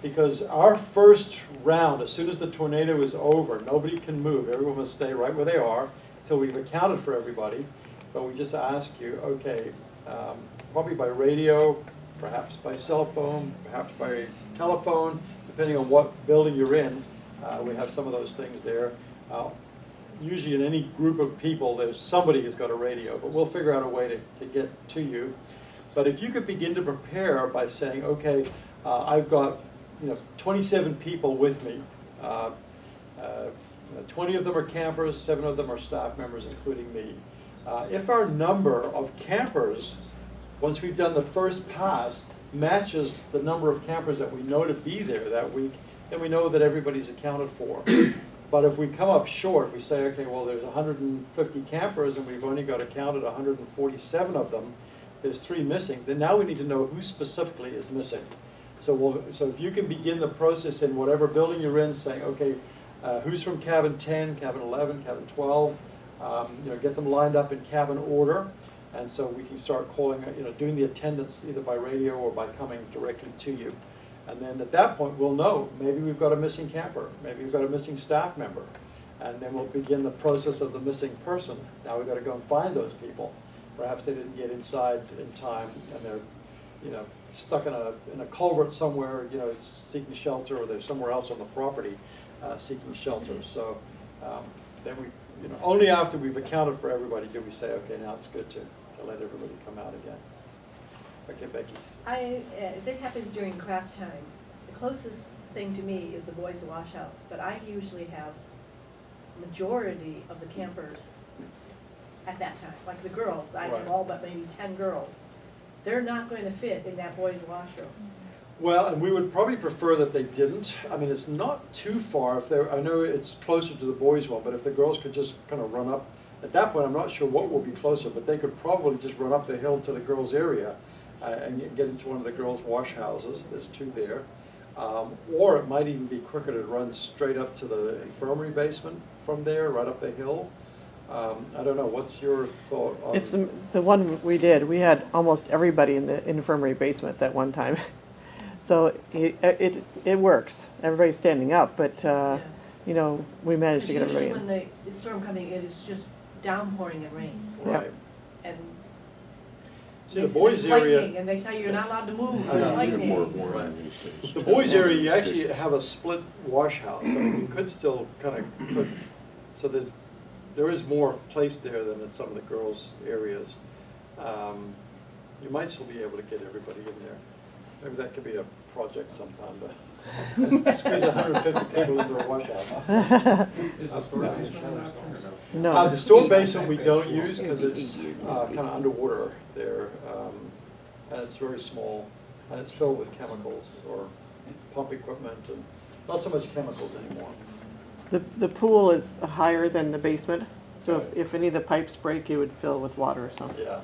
Because our first round, as soon as the tornado is over, nobody can move. Everyone must stay right where they are until we've accounted for everybody. But we just ask you, okay, probably by radio, perhaps by cell phone, perhaps by telephone, depending on what building you're in. We have some of those things there. Usually in any group of people, there's somebody who's got a radio, but we'll figure out a way to get to you. But if you could begin to prepare by saying, okay, I've got 27 people with me. 20 of them are campers, 7 of them are staff members, including me. If our number of campers, once we've done the first pass, matches the number of campers that we know to be there that week, then we know that everybody's accounted for. But if we come up short, if we say, okay, well, there's 150 campers and we've only got accounted 147 of them, there's 3 missing, then now we need to know who specifically is missing. So if you can begin the process in whatever building you're in, saying, okay, who's from cabin 10, cabin 11, cabin 12, get them lined up in cabin order, and so we can start calling, doing the attendance either by radio or by coming directly to you. And then at that point, we'll know, maybe we've got a missing camper, maybe we've got a missing staff member, and then we'll begin the process of the missing person. Now we've got to go and find those people. Perhaps they didn't get inside in time, and they're stuck in a culvert somewhere, seeking shelter, or they're somewhere else on the property seeking shelter. So then we, only after we've accounted for everybody do we say, okay, now it's good to let everybody come out again. Okay, Becky. If it happens during craft time, the closest thing to me is the boys' wash house, but I usually have majority of the campers at that time, like the girls. I have all but maybe 10 girls. They're not going to fit in that boys' washroom. Well, and we would probably prefer that they didn't. I mean, it's not too far. I know it's closer to the boys' one, but if the girls could just kind of run up, at that point, I'm not sure what will be closer, but they could probably just run up the hill to the girls' area and get into one of the girls' wash houses. There's 2 there. Or it might even be quicker to run straight up to the infirmary basement from there, right up the hill. I don't know, what's your thought on? It's the one we did. We had almost everybody in the infirmary basement that one time. So it works. Everybody's standing up, but we managed to get everybody in. Usually when the storm coming in, it's just downpouring and rain. Right. And See, the boys' area, lightning, and they tell you you're not allowed to move. I know. There's lightning. right. The boys' area, you actually have a split wash house. I mean, you could still kind of put, so there is more place there than in some of the girls' areas. You might still be able to get everybody in there. Maybe that could be a project sometime, but squeeze 150 people into a wash house. No. The store basement we don't use because it's kind of underwater there, and it's very small, and it's filled with chemicals or pump equipment, and not so much chemicals anymore. The pool is higher than the basement, so if any of the pipes break, it would fill with water or something. Yeah.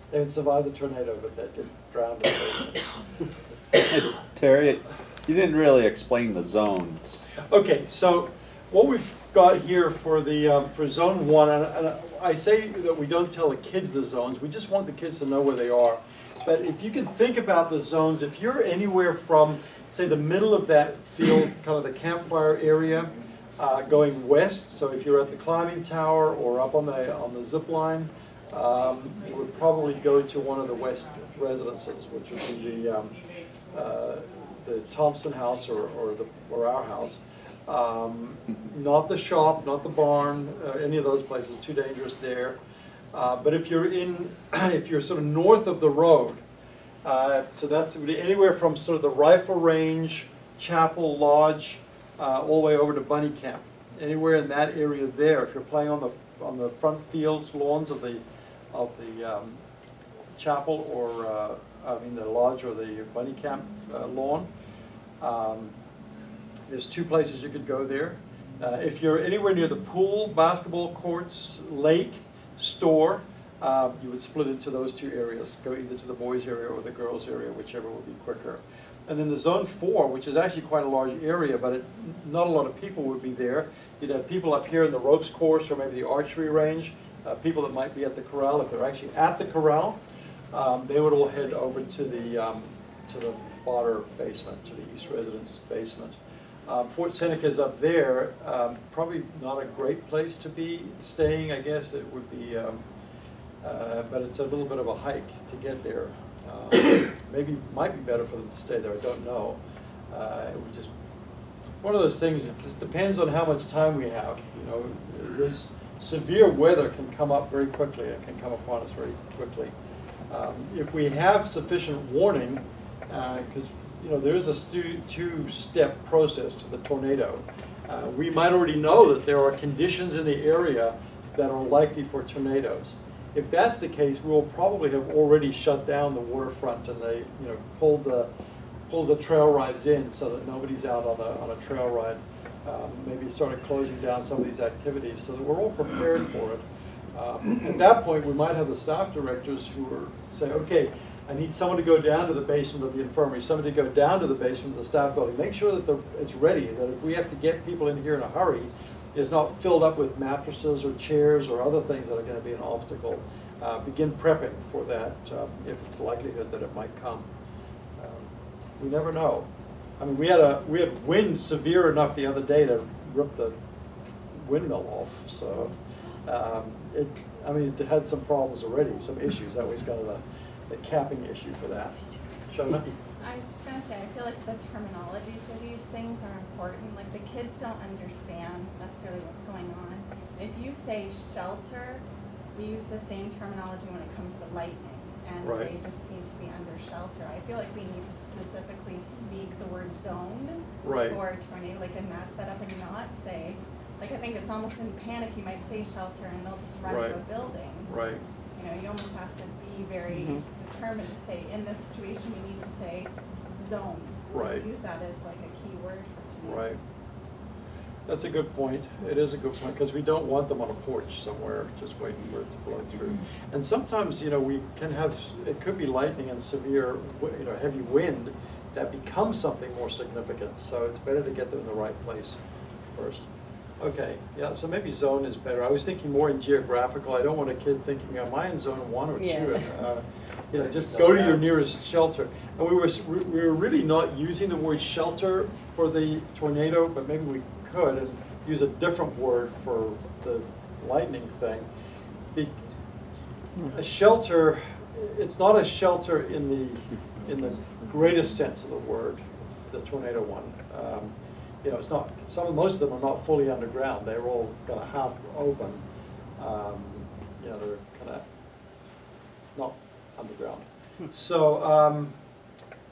They would survive the tornado, but they'd get drowned in the basement. Terry, you didn't really explain the zones. Okay, so what we've got here for the for zone 1, and I say that we don't tell the kids the zones. We just want the kids to know where they are. But if you can think about the zones, if you're anywhere from, say, the middle of that field, kind of the campfire area, going west, so if you're at the climbing tower or up on the zip line, you would probably go to one of the west residences, which would be the Thompson house or our house. Not the shop, not the barn, any of those places, too dangerous there. But if you're sort of north of the road, so that's anywhere from sort of the rifle range, chapel, lodge, all the way over to Bunny Camp. Anywhere in that area there, if you're playing on the front fields, lawns of the chapel or the lodge or the Bunny Camp lawn. There's two places you could go there. If you're anywhere near the pool, basketball courts, lake, store, you would split into those two areas. Go either to the boys area or the girls area, whichever would be quicker. And then the zone 4, which is actually quite a large area, but not a lot of people would be there. You'd have people up here in the ropes course or maybe the archery range, people that might be at the corral. If they're actually at the corral, they would all head over to the Botter basement, to the East Residence basement. Fort Seneca's up there, probably not a great place to be staying, I guess. It would be, but it's a little bit of a hike to get there. Maybe might be better for them to stay there, I don't know. It would just, one of those things, it just depends on how much time we have. You know, this severe weather can come up very quickly, it can come upon us very quickly. If we have sufficient warning, because there is a two-step process to the tornado. We might already know that there are conditions in the area that are likely for tornadoes. If that's the case, we'll probably have already shut down the waterfront and they, pulled the trail rides in so that nobody's out on a trail ride. Maybe started closing down some of these activities so that we're all prepared for it. At that point, we might have the staff directors who are say, okay, I need someone to go down to the basement of the infirmary, somebody to go down to the basement of the staff building. Make sure that it's ready, that if we have to get people in here in a hurry, it's not filled up with mattresses or chairs or other things that are going to be an obstacle. Begin prepping for that if it's the likelihood that it might come. We never know. I mean, we had wind severe enough the other day to rip the windmill off. So it had some problems already, some issues. That was kind of the capping issue for that. Shona? I was just going to say, I feel like the terminology for these things are important. Like, the kids don't understand necessarily what's going on. If you say shelter, we use the same terminology when it comes to lightning, and Right. they just need to be under shelter. I feel like we need to specifically speak the word zone Right. for a tornado, like, and match that up and not say, like, I think it's almost in panic, you might say shelter and they'll just run Right. to a building. Right. You almost have to be very determined to say, in this situation, you need to say zones. Right. Use that as like a key word for tornadoes. Right. That's a good point. It is a good point, because we don't want them on a porch somewhere just waiting for it to blow through. And sometimes, we can have, it could be lightning and severe, heavy wind that becomes something more significant. So it's better to get them in the right place first. Okay, yeah, so maybe zone is better. I was thinking more in geographical. I don't want a kid thinking, am I in zone 1 or 2? Yeah. And, just go to your nearest shelter. And we were really not using the word shelter for the tornado, but maybe we could and use a different word for the lightning thing. A shelter, it's not a shelter in the greatest sense of the word, the tornado one. It's not. Most of them are not fully underground. They're all kind of half open. They're kind of not underground. So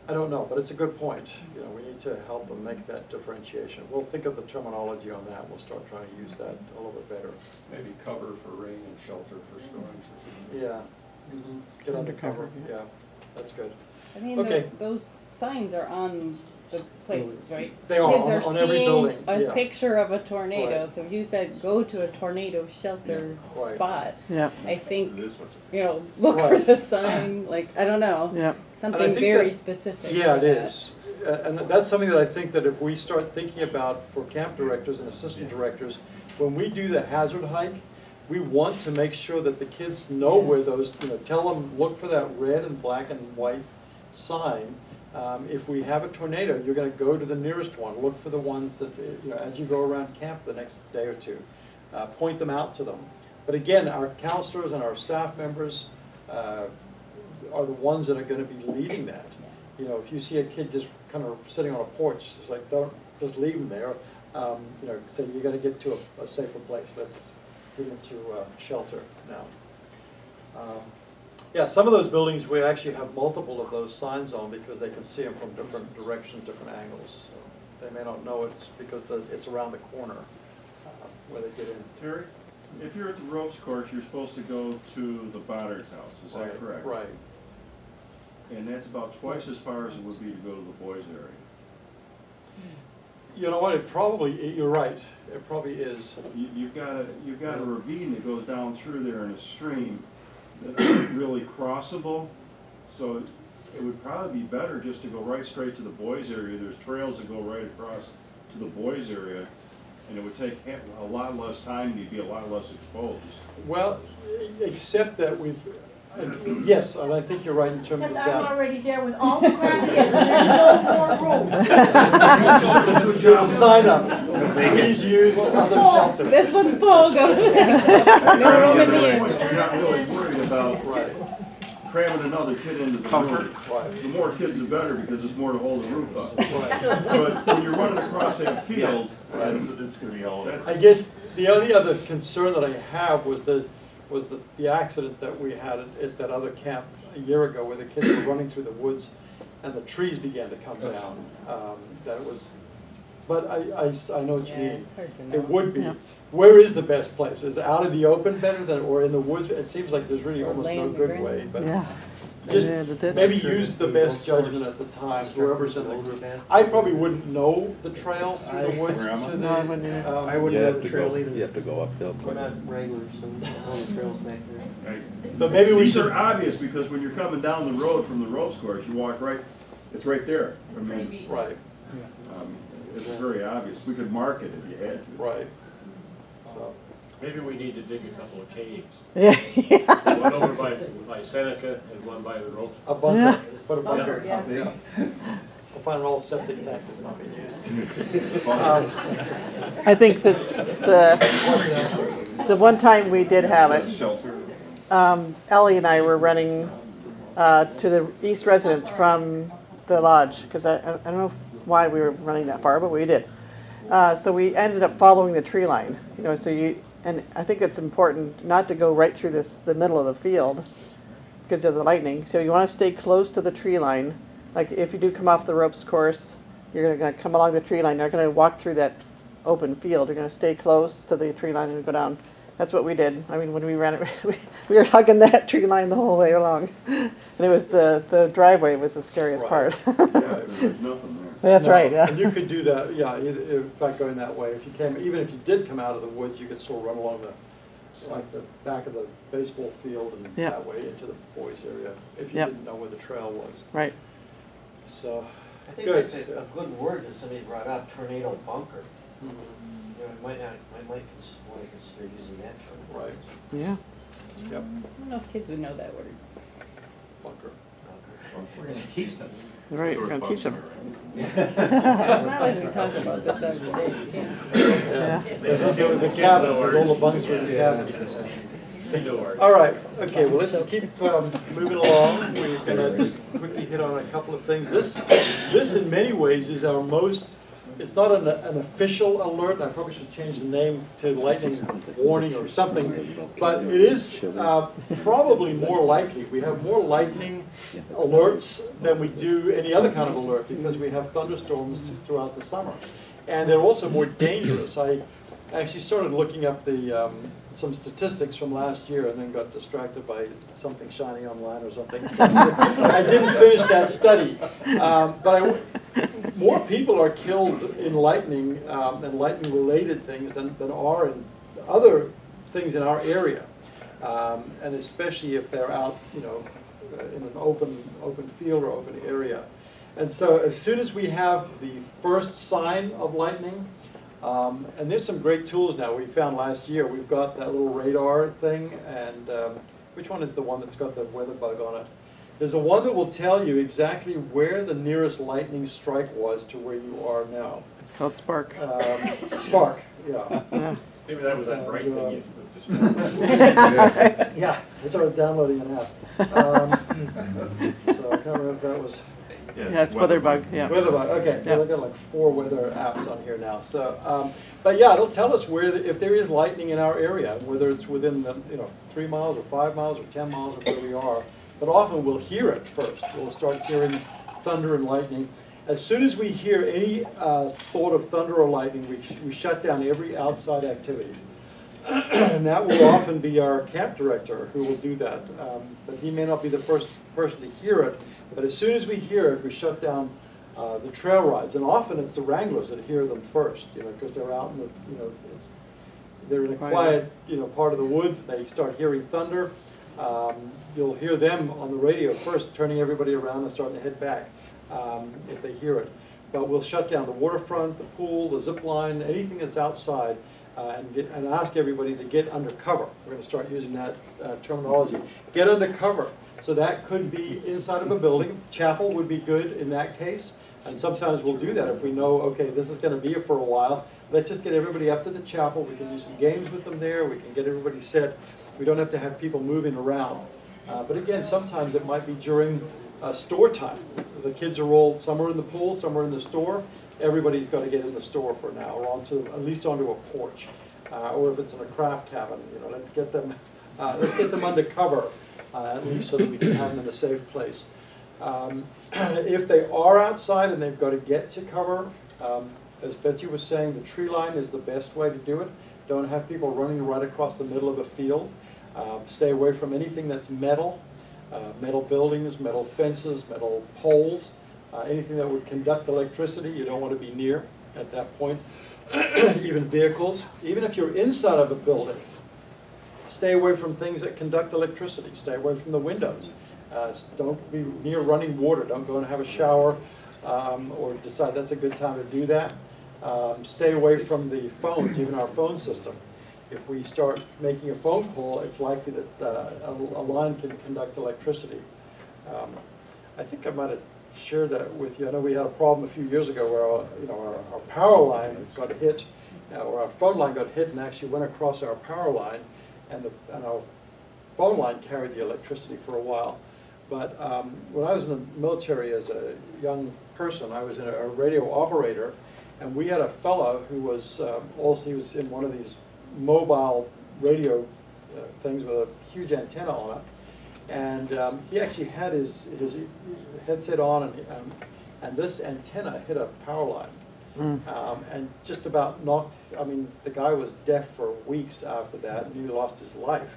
I don't know, but it's a good point. We need to help them make that differentiation. We'll think of the terminology on that. We'll start trying to use that a little bit better. Maybe cover for rain and shelter for storms or something. Yeah. Get under cover. Undercover, Yeah, that's good. I mean, Okay. those signs are on the places, right? They are, Kids on every seeing building, a yeah. picture of a tornado, Right. so if you said, go to a tornado shelter Right. spot, Yeah, I think, look for Right. the sign, I don't know. yeah. And I Something think very that's- specific. Yeah, like it that. is. And that's something that I think that if we start thinking about for camp directors and assistant directors, when we do the hazard hike, we want to make sure that the kids know where those, tell them, look for that red and black and white sign If we have a tornado, you're gonna go to the nearest one, look for the ones that, you know, as you go around camp the next day or two, point them out to them. But again, our counselors and our staff members are the ones that are gonna be leading that. You know, if you see a kid just kind of sitting on a porch, it's like, don't just leave them there. You know, say you're gonna get to a safer place. Let's get into shelter now. Yeah, some of those buildings, we actually have multiple of those signs on because they can see them from different directions, different angles. So they may not know it's because it's around the corner where they get in. Terry, if you're at the ropes course, you're supposed to go to the Boddard's house, is that correct? Right. And that's about twice as far as it would be to go to the boys' area. You know what, you're right, it probably is. You've got a ravine that goes down through there in a stream that isn't really crossable, so it would probably be better just to go right straight to the boys' area. There's trails that go right across to the boys' area, and it would take a lot less time, and you'd be a lot less exposed. Well, except that yes, and I think you're right in terms of Except that. I'm already there with all the grandkids, and there's no more room. There's a sign up, please use other shelter. This one's full, go no room in here. You're not really worried about cramming another kid into the room. Right. The more kids, the better, because there's more to hold the roof up. Right. But when you're running across that field, It's gonna be all. I guess the only other concern that I have was the accident that we had at that other camp a year ago where the kids were running through the woods and the trees began to come down. That was, but I know what you mean. It would be. Yeah. Where is the best place? Is it out in the open better than, or in the woods? It seems like there's really almost no good way, but Yeah. just Yeah, the maybe use the best judgment at the time, whoever's in the group. I probably wouldn't know the trail through the woods to No, I the, wouldn't either. I wouldn't know the trail either. You have to go uphill. We're not regulars, so all the trails back there. right? but maybe we These should. are obvious, because when you're coming down the road from the ropes course, you walk right, it's right there. I mean, Right, it's very obvious. We could mark it if you had to. right. So, Maybe we need to dig a couple of caves. Yeah. One over by Seneca and one by the ropes. a bunker, Yeah. put a bunker. Bunker, yeah. We'll find an old septic tank that's not being used. I think that the one time we did have it, Ellie and I were running to the east residence from the lodge, because I don't know why we were running that far, but we did. So we ended up following the tree line, you know, and I think it's important not to go right through the middle of the field because of the lightning. So you want to stay close to the tree line. Like if you do come off the ropes course, you're going to come along the tree line. You're not going to walk through that open field. You're going to stay close to the tree line and go down. That's what we did. I mean, when we ran it, we were hugging that tree line the whole way along. And it was the driveway was the scariest part. Yeah, there's nothing there. That's No, right, yeah. And you could do that, yeah, in fact, going that way. If you came, even if you did come out of the woods, you could still run along like the back of the baseball field and Yeah. that way into the boys' area, if you Yep. didn't know where the trail was. Right. So, I think good. that's a good word that somebody brought up, tornado bunker. Mhm. You know, I might want to consider using that term. Right, Yeah. yep, I don't know if kids would know that word. bunker. We're gonna teach them. Right, we're going to teach them. It's not like we talk about this every day, yeah. Yeah. It was a cabin, it was all the bunks were in the cabin. All right, okay, well, let's keep moving along. We're gonna just quickly hit on a couple of things. This in many ways is our most, it's not an official alert, and I probably should change the name to lightning warning or something, but it is probably more likely. We have more lightning alerts than we do any other kind of alert because we have thunderstorms throughout the summer. And they're also more dangerous. I actually started looking up some statistics from last year and then got distracted by something shiny online or something. I didn't finish that study. But more people are killed in lightning and lightning-related things than are in other things in our area. And especially if they're out, you know, in an open field or open area. And so as soon as we have the first sign of lightning, and there's some great tools now we found last year. We've got that little radar thing, and which one is the one that's got the weather bug on it? There's a one that will tell you exactly where the nearest lightning strike was to where you are now. It's called Spark. Spark, yeah. Yeah. Maybe that was that bright thing you just. Yeah, I started downloading an app. So I can't remember if that was. Yeah, it's Weatherbug, yeah. Weatherbug, okay. Yeah. I've got like 4 weather apps on here now. So, but yeah, it'll tell us where, if there is lightning in our area, whether it's within the, 3 miles or 5 miles or 10 miles of where we are. But often we'll hear it first. We'll start hearing thunder and lightning. As soon as we hear any thought of thunder or lightning, we shut down every outside activity. And that will often be our camp director who will do that. But he may not be the first person to hear it. But as soon as we hear it, we shut down the trail rides. And often it's the wranglers that hear them first, because they're out in the, they're in a quiet, part of the woods. They start hearing thunder. You'll hear them on the radio first, turning everybody around and starting to head back if they hear it. But we'll shut down the waterfront, the pool, the zip line, anything that's outside, and ask everybody to get under cover. We're going to start using that terminology. Get under cover. So that could be inside of a building. Chapel would be good in that case. And sometimes we'll do that if we know, okay, this is going to be here for a while. Let's just get everybody up to the chapel. We can do some games with them there. We can get everybody set. We don't have to have people moving around. But again, sometimes it might be during store time. The kids are all, some are in the pool, some are in the store. Everybody's got to get in the store for now, or at least onto a porch. Or if it's in a craft cabin, let's get them under cover, at least so that we can have them in a safe place. If they are outside and they've got to get to cover, as Betsy was saying, the tree line is the best way to do it. Don't have people running right across the middle of a field. Stay away from anything that's metal, metal buildings, metal fences, metal poles, anything that would conduct electricity. You don't want to be near at that point. Even vehicles. Even if you're inside of a building, stay away from things that conduct electricity. Stay away from the windows. Don't be near running water. Don't go and have a shower or decide that's a good time to do that. Stay away from the phones, even our phone system. If we start making a phone call, it's likely that a line can conduct electricity. I think I might have shared that with you. I know we had a problem a few years ago where our power line got hit, or our phone line got hit and actually went across our power line, and our phone line carried the electricity for a while. But when I was in the military as a young person, I was a radio operator, and we had a fellow who was he was in one of these mobile radio things with a huge antenna on it, and he actually had his headset on, and this antenna hit a power line, and just about knocked. I mean, the guy was deaf for weeks after that, and he lost his life.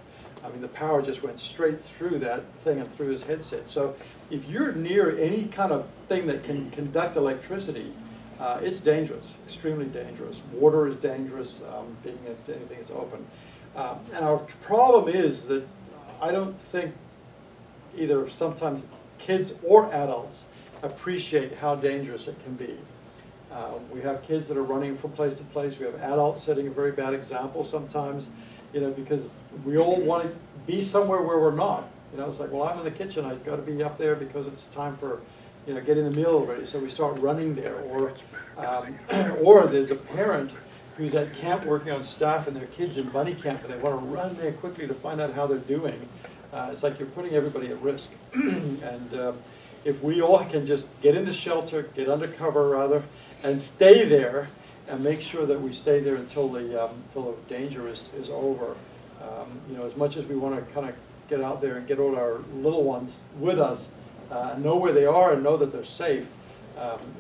I mean, the power just went straight through that thing and through his headset. So if you're near any kind of thing that can conduct electricity, it's dangerous, extremely dangerous. Water is dangerous, being against anything that's open. And our problem is that I don't think either sometimes kids or adults appreciate how dangerous it can be. We have kids that are running from place to place. We have adults setting a very bad example sometimes, because we all want to be somewhere where we're not. It's like, well, I'm in the kitchen. I've got to be up there because it's time for, getting the meal ready. So we start running there. Or there's a parent who's at camp working on staff and their kids in bunny camp, and they want to run there quickly to find out how they're doing. It's like you're putting everybody at risk. And if we all can just get into shelter, get under cover rather, and stay there, and make sure that we stay there until the danger is over. As much as we want to kind of get out there and get all our little ones with us, know where they are and know that they're safe,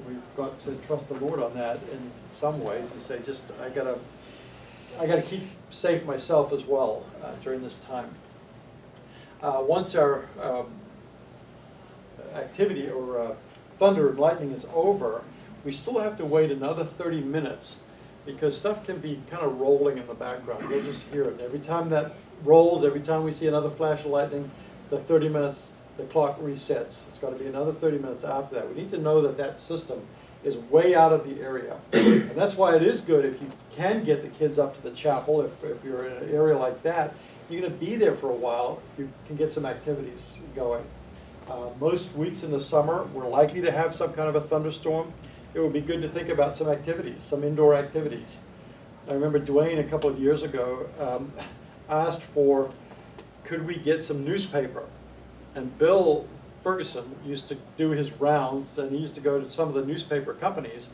we've got to trust the Lord on that in some ways and say, just I gotta keep safe myself as well during this time. Once our activity or thunder and lightning is over, we still have to wait another 30 minutes because stuff can be kind of rolling in the background. You'll just hear it. And every time that rolls, every time we see another flash of lightning, the 30 minutes, the clock resets. It's got to be another 30 minutes after that. We need to know that that system is way out of the area. And that's why it is good if you can get the kids up to the chapel. If you're in an area like that, you're going to be there for a while. You can get some activities going. Most weeks in the summer, we're likely to have some kind of a thunderstorm. It would be good to think about some activities, some indoor activities. I remember Dwayne a couple of years ago asked for, could we get some newspaper? And Bill Ferguson used to do his rounds, and he used to go to some of the newspaper companies,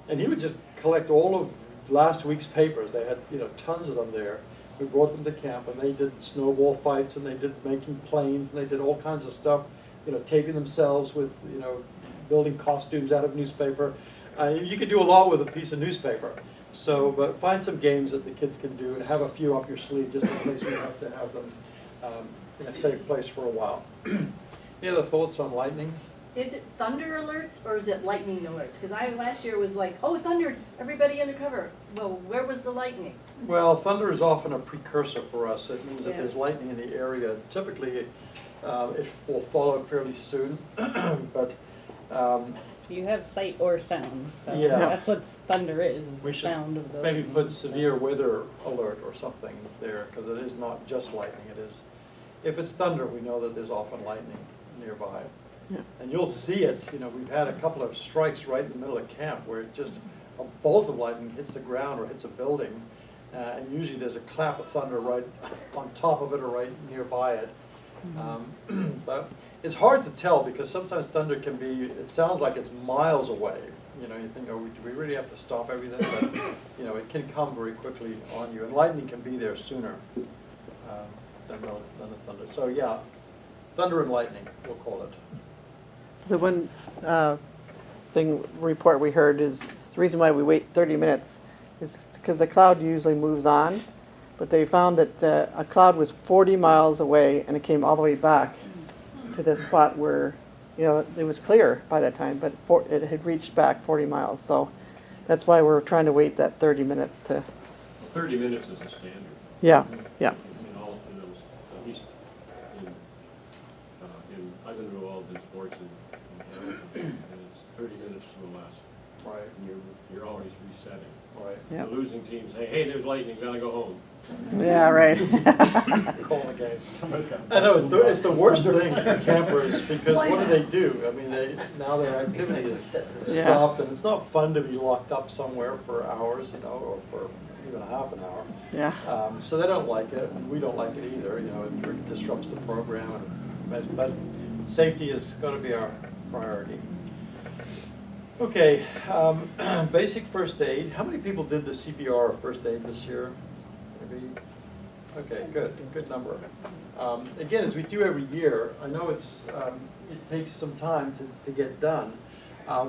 and he would just collect all of last week's papers. They had, you know, tons of them there. We brought them to camp, and they did snowball fights, and they did making planes, and they did all kinds of stuff, you know, taping themselves with, you know, building costumes out of newspaper. You could do a lot with a piece of newspaper. So, but find some games that the kids can do and have a few up your sleeve just in case you have to have them in a safe place for a while. Any other thoughts on lightning? Is it thunder alerts or is it lightning alerts? Because last year was like, oh, thunder, everybody under cover. Well, where was the lightning? Well, thunder is often a precursor for us. It means that Yeah. there's lightning in the area. Typically, it will follow fairly soon, but You have sight or sound. So Yeah. That's what thunder is we the should sound of the. maybe put severe weather alert or something there, because it is not just lightning. It is, if it's thunder, we know that there's often lightning nearby. Yeah. And you'll see it, you know, we've had a couple of strikes right in the middle of camp where it just, a bolt of lightning hits the ground or hits a building, and usually there's a clap of thunder right on top of it or right nearby it. But it's hard to tell because sometimes thunder can be, it sounds like it's miles away. You know, you think, oh, do we really have to stop everything? But, you know, it can come very quickly on you, and lightning can be there sooner than the thunder. So yeah, thunder and lightning, we'll call it. The one report we heard is the reason why we wait 30 minutes is because the cloud usually moves on, but they found that a cloud was 40 miles away and it came all the way back to the spot where, you know, it was clear by that time, but it had reached back 40 miles. So that's why we're trying to wait that 30 minutes to. 30 minutes is a standard. Yeah, yeah. In all, at least I've been involved in sports in Hamilton, and it's 30 minutes to the last. Right. And you're always resetting. Right. Yep. The losing team say, hey, there's lightning, gotta go home. Yeah, right. Call the game. Somebody's got- I know, it's the worst thing for campers, because what do? I mean, now their activity is Yeah. stopped, and it's not fun to be locked up somewhere for hours, you know, or for even a half an hour. Yeah. So they don't like it, and we don't like it either, you know, it disrupts the program, but safety is gonna be our priority. Okay, basic first aid. How many people did the CPR first aid this year? Maybe. Okay, good number. Again, as we do every year, I know it takes some time to get done.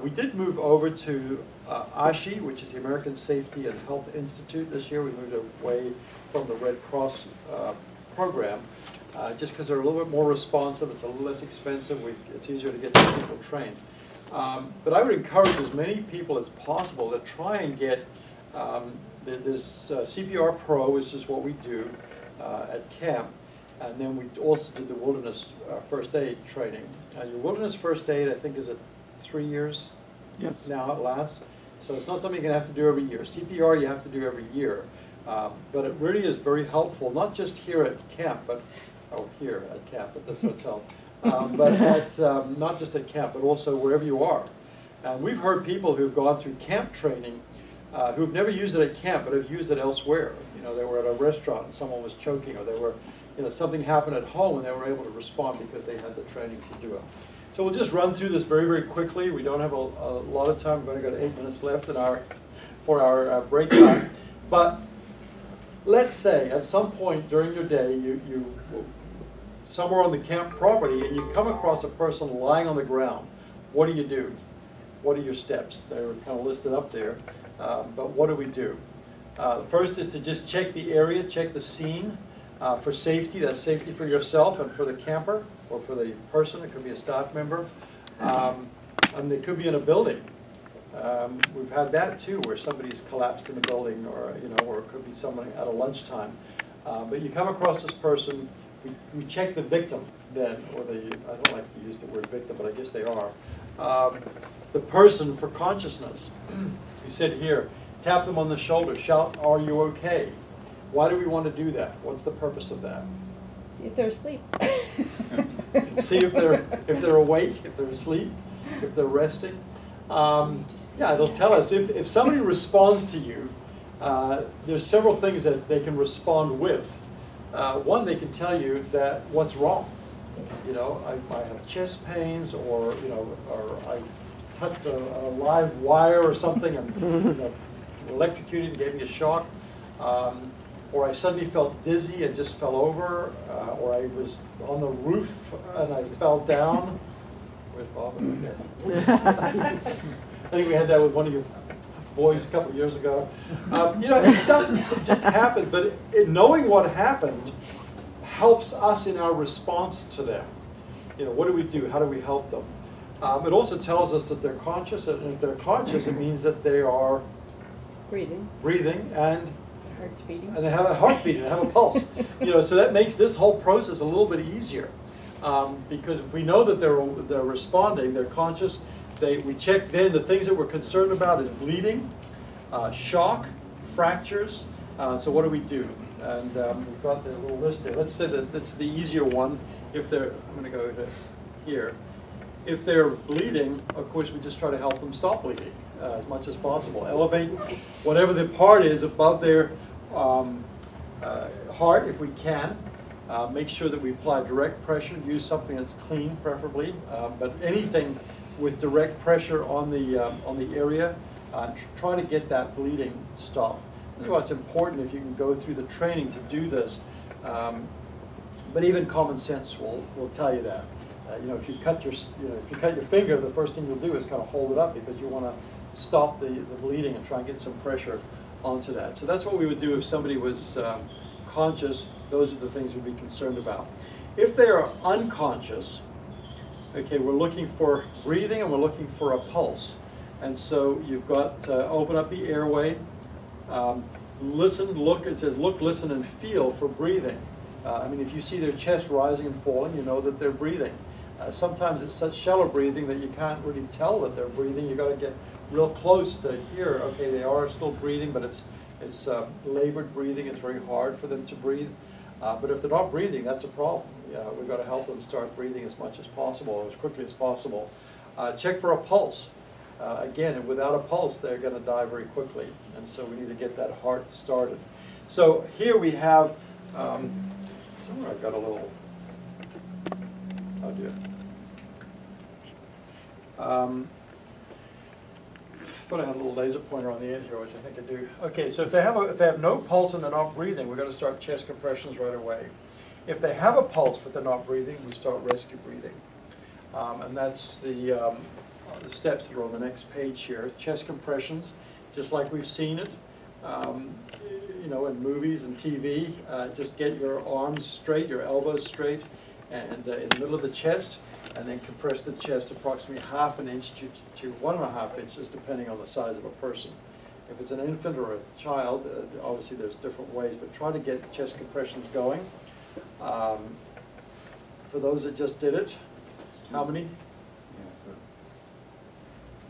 We did move over to ASHI, which is the American Safety and Health Institute this year. We moved away from the Red Cross program, just because they're a little bit more responsive, it's a little less expensive, it's easier to get some people trained. But I would encourage as many people as possible to try and get this CPR Pro, which is what we do at camp, and then we also did the wilderness first aid training. Your wilderness first aid, I think, is at 3 years. Yes. Now it lasts, so it's not something you're gonna have to do every year. CPR you have to do every year, but it really is very helpful, not just here at camp, but here at camp at this hotel, but at not just at camp, but also wherever you are. And we've heard people who've gone through camp training who've never used it at camp, but have used it elsewhere. You know, they were at a restaurant and someone was choking, or they were, you know, something happened at home and they were able to respond because they had the training to do it. So we'll just run through this very, very quickly. We don't have a lot of time. We've only got 8 minutes left for our break time. But let's say at some point during your day, you somewhere on the camp property, and you come across a person lying on the ground. What do? What are your steps? They're kind of listed up there. But what do we do? The first is to just check the area, check the scene for safety. That's safety for yourself and for the camper, or for the person. It could be a staff member. And it could be in a building. We've had that too, where somebody's collapsed in the building, or you know, or it could be someone at a lunchtime. But you come across this person. We check the victim then, or I don't like to use the word victim, but I guess they are. The person for consciousness. We said here, tap them on the shoulder, shout, "Are you okay?" Why do we want to do that? What's the purpose of that? If they're asleep. See if they're awake, if they're asleep, if they're resting. Yeah, it'll tell us if somebody responds to you. There's several things that they can respond with. One, they can tell you that what's wrong. You know, I have chest pains, or you know, or I touched a live wire or something, and you know, electrocuted and gave me a shock. Or I suddenly felt dizzy and just fell over, or I was on the roof and I fell down. Where's Bob? Okay. I think we had that with one of your boys a couple of years ago. You know, and stuff just happened, but knowing what happened helps us in our response to them. You know, what do we do? How do we help them? It also tells us that they're conscious, and if they're conscious, it means that they are breathing and Heart's beating. And they have a heartbeat and have a pulse. You know, so that makes this whole process a little bit easier. Because if we know that they're responding, they're conscious, we check then the things that we're concerned about is bleeding, shock, fractures. So what do we do? And we've got the little list here. Let's say that it's the easier one. If they're, I'm going to go to here. If they're bleeding, of course, we just try to help them stop bleeding as much as possible. Elevate whatever the part is above their heart, if we can. Make sure that we apply direct pressure. Use something that's clean, preferably. But anything with direct pressure on the area, try to get that bleeding stopped. That's why it's important if you can go through the training to do this. But even common sense will tell you that. You know, if you cut your finger, the first thing you'll do is kind of hold it up because you want to stop the bleeding and try and get some pressure onto that. So that's what we would do if somebody was conscious. Those are the things we'd be concerned about. If they are unconscious, okay, we're looking for breathing and we're looking for a pulse. And so you've got to open up the airway, listen, look, it says look, listen, and feel for breathing. I mean, if you see their chest rising and falling, you know that they're breathing. Sometimes it's such shallow breathing that you can't really tell that they're breathing. You've got to get real close to hear, okay, they are still breathing, but it's labored breathing. It's very hard for them to breathe. But if they're not breathing, that's a problem. We've got to help them start breathing as much as possible, as quickly as possible. Check for a pulse. Again, without a pulse, they're going to die very quickly. And so we need to get that heart started. So here we have, somewhere I've got a little, oh dear. I thought I had a little laser pointer on the end here, which I think I do. Okay, so if they have no pulse and they're not breathing, we're going to start chest compressions right away. If they have a pulse but they're not breathing, we start rescue breathing. And that's the steps that are on the next page here. Chest compressions, just like we've seen it, you know, in movies and TV. Just get your arms straight, your elbows straight, and in the middle of the chest, and then compress the chest approximately ½ an inch to 1½ inches, depending on the size of a person. If it's an infant or a child, obviously there's different ways, but try to get chest compressions going. For those that just did it, how many?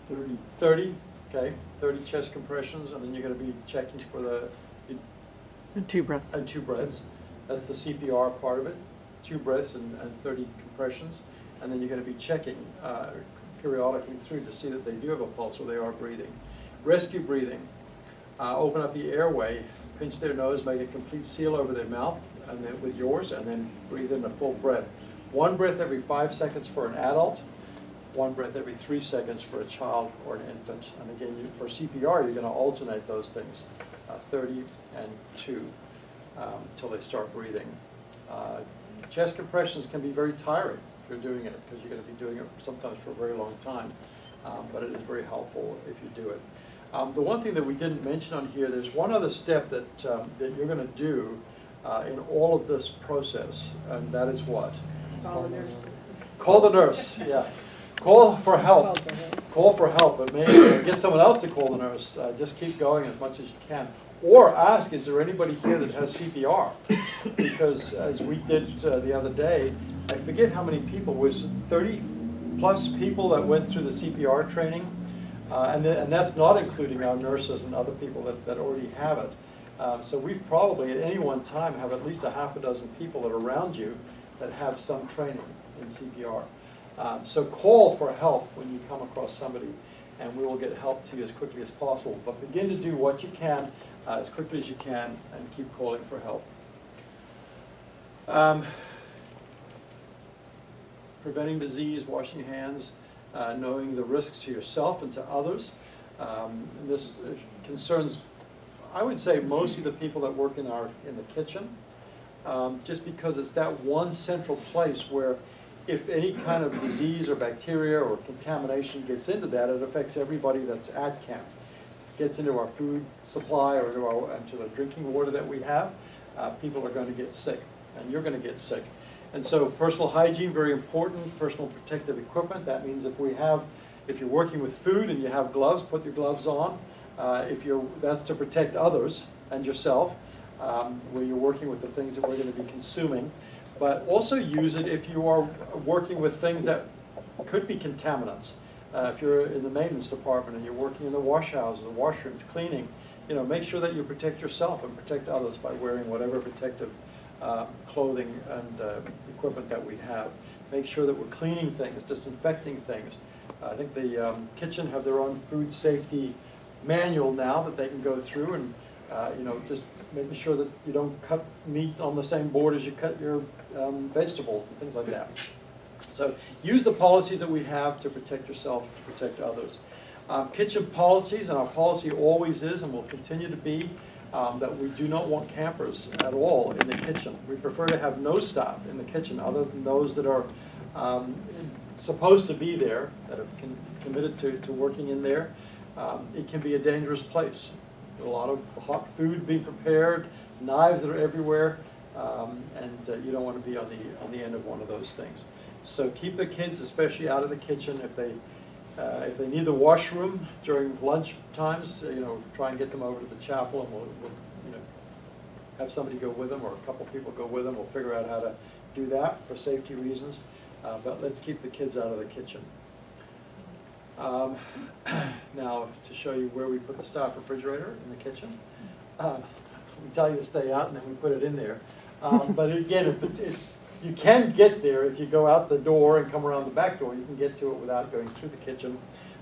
30. 30, okay, 30 chest compressions, and then you're going to be checking for the... And 2 breaths. And 2 breaths. That's the CPR part of it. 2 breaths and 30 compressions. And then you're going to be checking periodically through to see that they do have a pulse or they are breathing. Rescue breathing. Open up the airway, pinch their nose, make a complete seal over their mouth and then with yours, and then breathe in a full breath. 1 breath every 5 seconds for an adult, 1 breath every 3 seconds for a child or an infant. And again, for CPR, you're going to alternate those things, 30 and 2, until they start breathing. Chest compressions can be very tiring if you're doing it, because you're going to be doing it sometimes for a very long time. But it is very helpful if you do it. The one thing that we didn't mention on here, there's one other step that you're going to do in all of this process, and that is what? Call the nurse. Call the nurse, yeah. Call for help. Call for help, but maybe get someone else to call the nurse. Just keep going as much as you can. Or ask, is there anybody here that has CPR? Because as we did the other day, I forget how many people, was 30 plus people that went through the CPR training, and that's not including our nurses and other people that already have it. So we probably at any one time have at least a half a dozen people that are around you that have some training in CPR. So call for help when you come across somebody, and we will get help to you as quickly as possible. But begin to do what you can as quickly as you can, and keep calling for help. Preventing disease, washing hands, knowing the risks to yourself and to others. This concerns, I would say, mostly the people that work in the kitchen, just because it's that one central place where if any kind of disease or bacteria or contamination gets into that, it affects everybody that's at camp. If it gets into our food supply or into the drinking water that we have, people are going to get sick, and you're going to get sick. And so personal hygiene, very important. Personal protective equipment, that means if you're working with food and you have gloves, put your gloves on. That's to protect others and yourself, where you're working with the things that we're going to be consuming. But also use it if you are working with things that could be contaminants. If you're in the maintenance department and you're working in the wash houses, the washrooms, cleaning, make sure that you protect yourself and protect others by wearing whatever protective clothing and equipment that we have. Make sure that we're cleaning things, disinfecting things. I think the kitchen have their own food safety manual now that they can go through, and just making sure that you don't cut meat on the same board as you cut your vegetables and things like that. So use the policies that we have to protect yourself, to protect others. Kitchen policies, and our policy always is and will continue to be that we do not want campers at all in the kitchen. We prefer to have no staff in the kitchen other than those that are supposed to be there, that have committed to working in there. It can be a dangerous place. A lot of hot food being prepared, knives that are everywhere, and you don't want to be on the end of one of those things. So keep the kids especially out of the kitchen. If they need the washroom during lunch times, try and get them over to the chapel, and we'll have somebody go with them, or a couple people go with them. We'll figure out how to do that for safety reasons. But let's keep the kids out of the kitchen. Now, to show you where we put the staff refrigerator in the kitchen. We tell you to stay out, and then we put it in there. But again, if you can get there if you go out the door and come around the back door. You can get to it without going through the kitchen.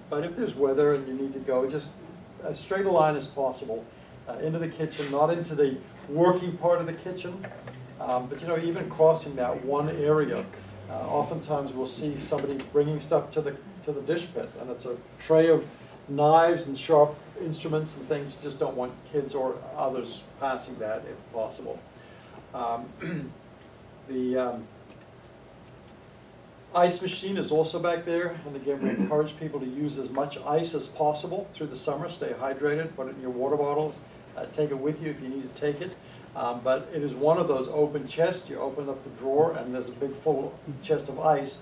But if there's weather and you need to go, just as straight a line as possible into the kitchen, not into the working part of the kitchen. But even crossing that one area, oftentimes we'll see somebody bringing stuff to the dish pit, and it's a tray of knives and sharp instruments and things. You just don't want kids or others passing that if possible. The ice machine is also back there, and again we encourage people to use as much ice as possible through the summer. Stay hydrated, put it in your water bottles, take it with you if you need to take it. But it is one of those open chests. You open up the drawer and there's a big full chest of ice.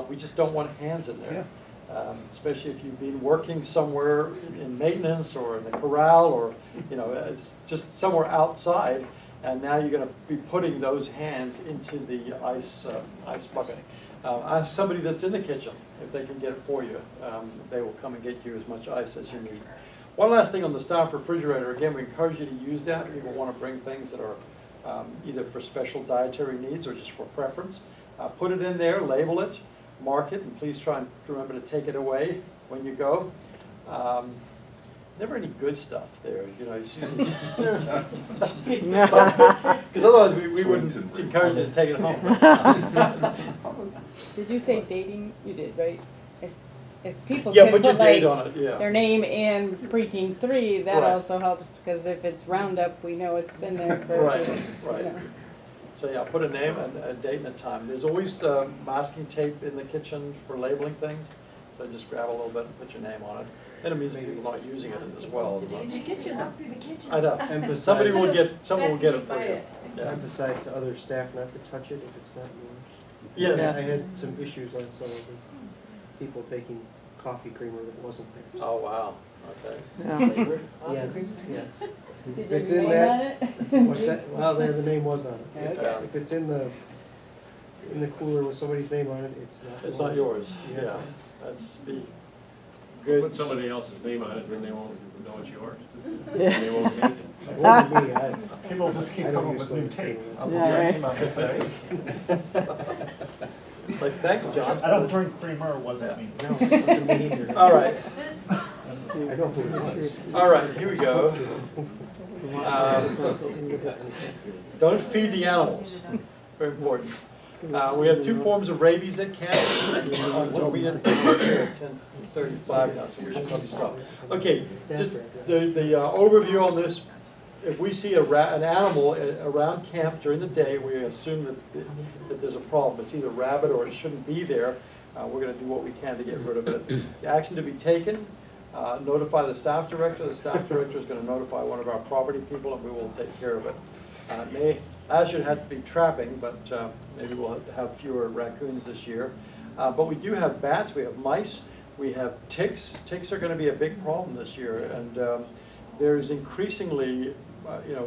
We just don't want hands in there. Especially if you've been working somewhere in maintenance or in the corral, or it's just somewhere outside, and now you're going to be putting those hands into the ice bucket. Ask somebody that's in the kitchen if they can get it for you. They will come and get you as much ice as you need. One last thing on the staff refrigerator. Again, we encourage you to use that. People want to bring things that are either for special dietary needs or just for preference. Put it in there, label it, mark it, and please try and remember to take it away when you go. Never any good stuff there, It's usually because otherwise we wouldn't encourage you to take it home. Did you say dating? You did, right? If people Yeah, can put your put date like on it, yeah. their name and preteen 3, that Right. also helps, because if it's Roundup, we know it's been there for. Right. So yeah, put a name, a date, and a time. There's always masking tape in the kitchen for labeling things, so just grab a little bit and put your name on it. And it means people not using it as well. In the kitchen, not through the kitchen. I know. Somebody will get it for you. Yeah. Emphasize to other staff not to touch it if it's not yours. Yes. I had some issues on some of the people taking coffee creamer that wasn't theirs. Oh, wow. Okay. Yes, yes. Did If you it's in name that, on what's it? that? Well, the name was on it. Okay. If it's in the cooler with somebody's name on it, it's not. It's not yours. Yeah. Yeah. That's be Good. Put somebody else's name on it, then they won't know it's yours. Yeah. They won't take it. It wasn't me, I. People just keep I don't coming use with new social tape. media. I'll put Yeah, your right. name on it today. Like, thanks, John. I don't drink creamer, it wasn't me. No, it wasn't me either. All right, I know who it was. all right, here we go. Don't feed the animals, very important. We have two forms of rabies at camp. So we at 10:35 now, so we should probably stop. Okay, just the overview on this. If we see an animal around camp during the day, we assume that there's a problem. It's either rabbit or it shouldn't be there. We're going to do what we can to get rid of it. The action to be taken, notify the staff director. The staff director is going to notify one of our property people, and we will take care of it. Last year it had to be trapping, but maybe we'll have fewer raccoons this year. But we do have bats, we have mice, we have ticks. Ticks are going to be a big problem this year, and there's increasingly,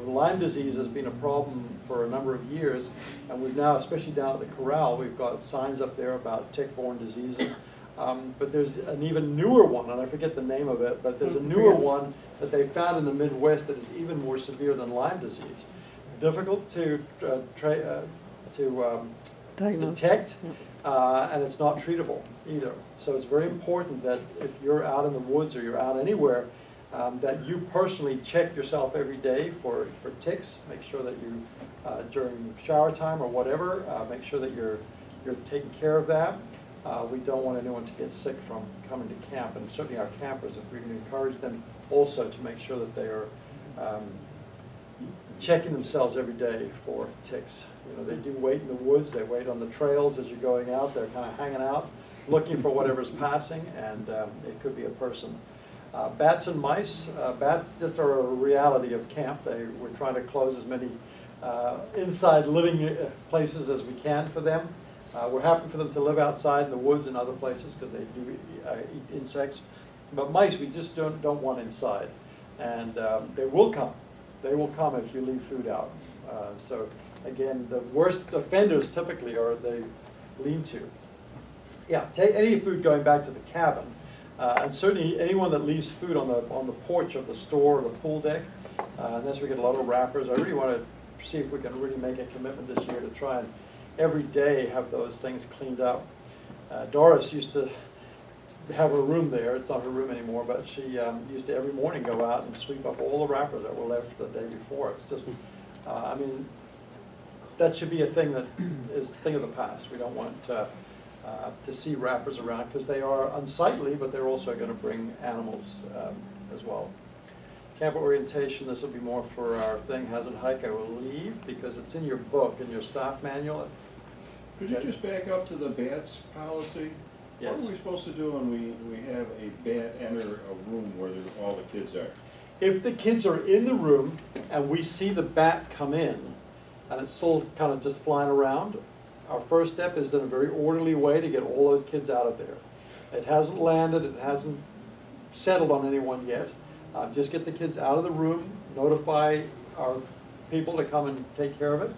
Lyme disease has been a problem for a number of years, and we've now, especially down at the corral, we've got signs up there about tick-borne diseases. But there's an even newer one, and I forget the name of it, but there's a newer one that they found in the Midwest that is even more severe than Lyme disease. Difficult to detect, and it's not treatable either. So it's very important that if you're out in the woods or you're out anywhere, that you personally check yourself every day for ticks. Make sure that you, during shower time or whatever, make sure that you're taking care of that. We don't want anyone to get sick from coming to camp, and certainly our campers, if we can encourage them also to make sure that they are checking themselves every day for ticks. They do wait in the woods, they wait on the trails as you're going out, they're kind of hanging out, looking for whatever's passing, and it could be a person. Bats and mice, bats just are a reality of camp. We're trying to close as many inside living places as we can for them. We're happy for them to live outside in the woods and other places because they do eat insects. But mice, we just don't want inside. And they will come. They will come if you leave food out. So again, the worst offenders typically are the lean-to. Yeah, take any food going back to the cabin. And certainly anyone that leaves food on the porch of the store or the pool deck, unless we get a lot of wrappers. I really want to see if we can really make a commitment this year to try and every day have those things cleaned up. Doris used to have her room there. It's not her room anymore, but she used to every morning go out and sweep up all the wrappers that were left the day before. It's just, I mean, that should be a thing that is a thing of the past. We don't want to see wrappers around because they are unsightly, but they're also going to bring animals as well. Camp orientation, this will be more for our thing, hazard hike. I will leave because it's in your book, in your staff manual. Could you just back up to the bats policy? Yes. What are we supposed to do when we have a bat enter a room where all the kids are? If the kids are in the room and we see the bat come in and it's still kind of just flying around, our first step is in a very orderly way to get all those kids out of there. It hasn't landed, it hasn't settled on anyone yet. Just get the kids out of the room, notify our people to come and take care of it.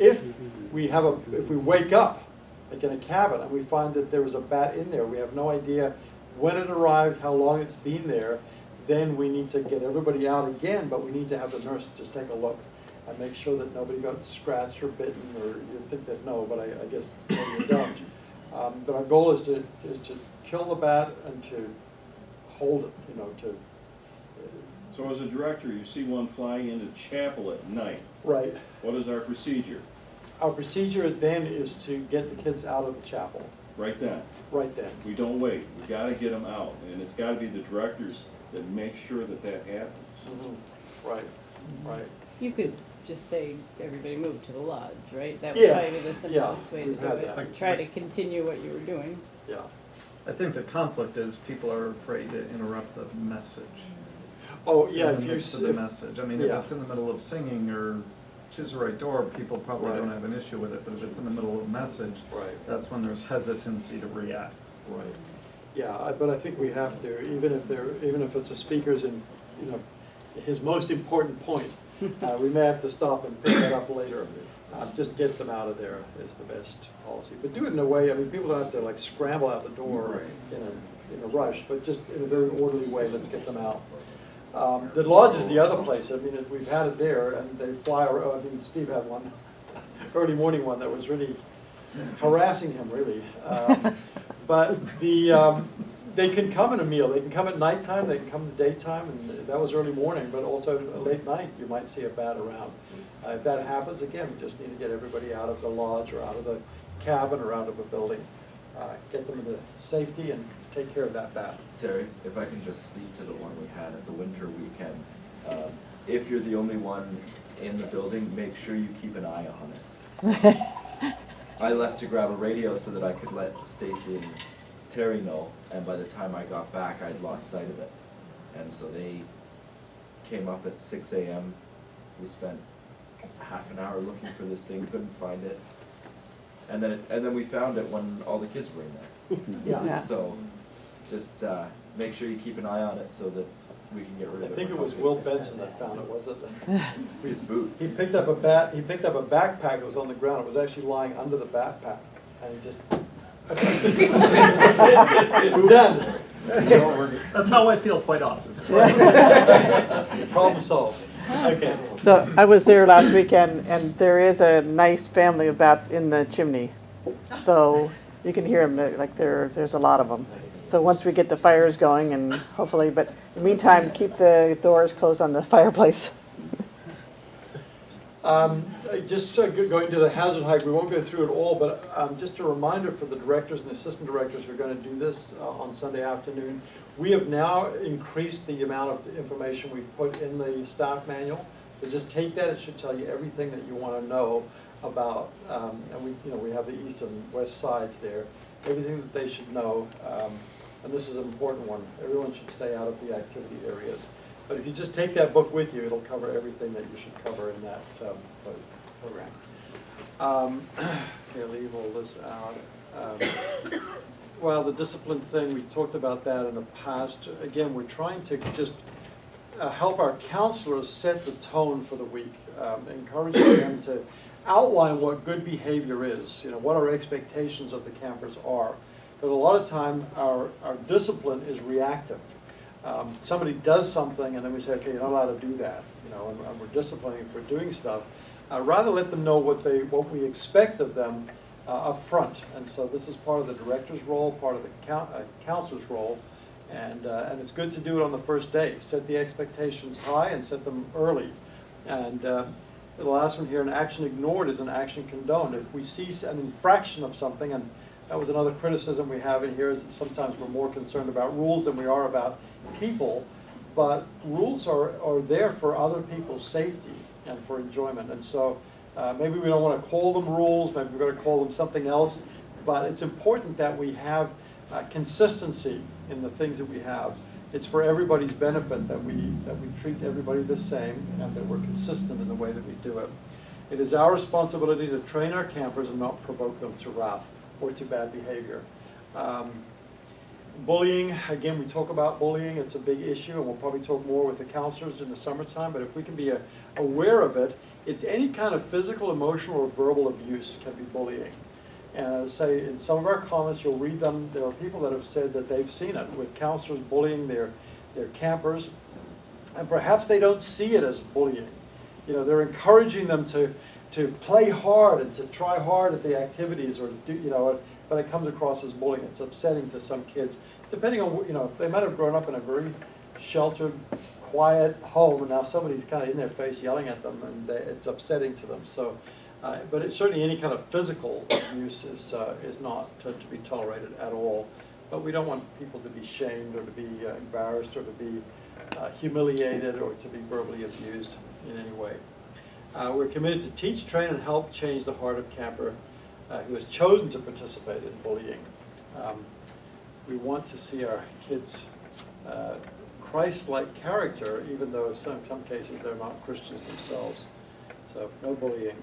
If we wake up, like in a cabin, and we find that there was a bat in there, we have no idea when it arrived, how long it's been there, then we need to get everybody out again, but we need to have the nurse just take a look and make sure that nobody got scratched or bitten, or you think that no, but I guess maybe you don't. But our goal is to kill the bat and to hold it, to. So as a director, you see one flying into chapel at night. Right. What is our procedure? Our procedure then is to get the kids out of the chapel. Right then. Right then. We don't wait. We got to get them out, and it's got to be the directors that make sure that happens. Mm-hmm. Right. Right. You could just say, everybody move to the lodge, right? That would Yeah. probably be the simplest way to we've do had it. that. Try to continue what you were doing. Yeah. I think the conflict is people are afraid to interrupt the message. Oh, yeah, In if the you midst of the message. I mean, if it's in the middle of singing or choose the right door, people probably don't have an issue with it, but if it's in the middle of a message, that's when there's hesitancy to react. Right. Yeah, but I think we have to, even if it's the speaker's in, his most important point, we may have to stop and pick that up later. Just get them out of there is the best policy. But do it in a way, I mean, people don't have to like scramble out the door in a in a rush, but just in a very orderly way, let's get them out. The lodge is the other place. I mean, we've had it there, and they fly around. I mean, Steve had one, early morning one that was really harassing him, really. But they can come in a meal. They can come at nighttime, they can come in the daytime, and that was early morning, but also late night, you might see a bat around. If that happens, again, we just need to get everybody out of the lodge or out of the cabin or out of a building. Get them into safety and take care of that bat. Terry, if I can just speak to the one we had at the winter weekend. If you're the only one in the building, make sure you keep an eye on it. I left to grab a radio so that I could let Stacy and Terry know, and by the time I got back, I'd lost sight of it. And so they came up at 6 a.m. We spent half an hour looking for this thing, couldn't find it. And then we found it when all the kids were in there. Yeah. So just make sure you keep an eye on it so that we can get rid of it. I think it was Will Benson that found it, was it? His boot. He picked up a bat. He picked up a backpack that was on the ground. It was actually lying under the backpack, and he just. Done. That's how I feel quite often. Problem solved. Okay. So I was there last weekend, and there is a nice family of bats in the chimney. So you can hear them, like there's a lot of them. So once we get the fires going, and hopefully, but in the meantime, keep the doors closed on the fireplace. Just going to the hazard hike, we won't go through it all, but just a reminder for the directors and assistant directors who are going to do this on Sunday afternoon. We have now increased the amount of information we've put in the staff manual. So just take that; it should tell you everything that you want to know about. And we have the east and west sides there, everything that they should know. And this is an important one. Everyone should stay out of the activity areas. But if you just take that book with you, it'll cover everything that you should cover in that program. Okay, leave all this out. Well, the discipline thing, we talked about that in the past. Again, we're trying to just help our counselors set the tone for the week, encouraging them to outline what good behavior is, what our expectations of the campers are. Because a lot of time, our discipline is reactive. Somebody does something, and then we say, okay, you're not allowed to do that, and we're disciplining for doing stuff. Rather let them know what we expect of them up front. And so this is part of the director's role, part of the counselor's role, and it's good to do it on the first day. Set the expectations high and set them early. And the last one here, an action ignored is an action condoned. If we see an infraction of something, and that was another criticism we have in here, is that sometimes we're more concerned about rules than we are about people, but rules are there for other people's safety and for enjoyment. And so maybe we don't want to call them rules, maybe we're going to call them something else, but it's important that we have consistency in the things that we have. It's for everybody's benefit that we treat everybody the same and that we're consistent in the way that we do it. It is our responsibility to train our campers and not provoke them to wrath or to bad behavior. Bullying, again, we talk about bullying. It's a big issue, and we'll probably talk more with the counselors in the summertime, but if we can be aware of it, it's any kind of physical, emotional, or verbal abuse can be bullying. And as I say, in some of our comments, you'll read them, there are people that have said that they've seen it with counselors bullying their campers, and perhaps they don't see it as bullying. They're encouraging them to play hard and to try hard at the activities, or to do, but it comes across as bullying. It's upsetting to some kids, depending on, they might have grown up in a very sheltered, quiet home, and now somebody's kind of in their face yelling at them, and it's upsetting to them. So, but certainly any kind of physical abuse is not to be tolerated at all. But we don't want people to be shamed or to be embarrassed or to be humiliated or to be verbally abused in any way. We're committed to teach, train, and help change the heart of camper who has chosen to participate in bullying. We want to see our kids Christ-like character, even though in some cases they're not Christians themselves. So no bullying.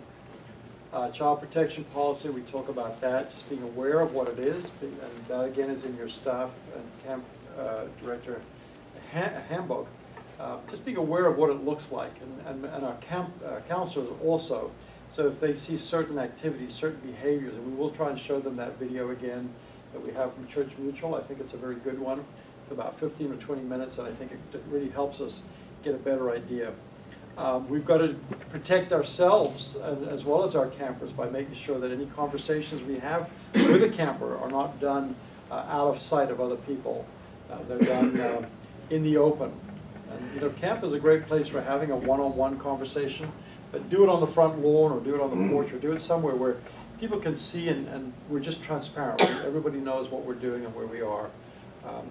Child protection policy, we talk about that, just being aware of what it is, and that again is in your staff and camp director handbook. Just being aware of what it looks like, and our camp counselors also. So if they see certain activities, certain behaviors, and we will try and show them that video again that we have from Church Mutual. I think it's a very good one, about 15 or 20 minutes, and I think it really helps us get a better idea. We've got to protect ourselves as well as our campers by making sure that any conversations we have with a camper are not done out of sight of other people. They're done in the open. And you know, camp is a great place for having a one-on-one conversation, but do it on the front lawn or do it on the porch or do it somewhere where people can see and we're just transparent. Everybody knows what we're doing and where we are.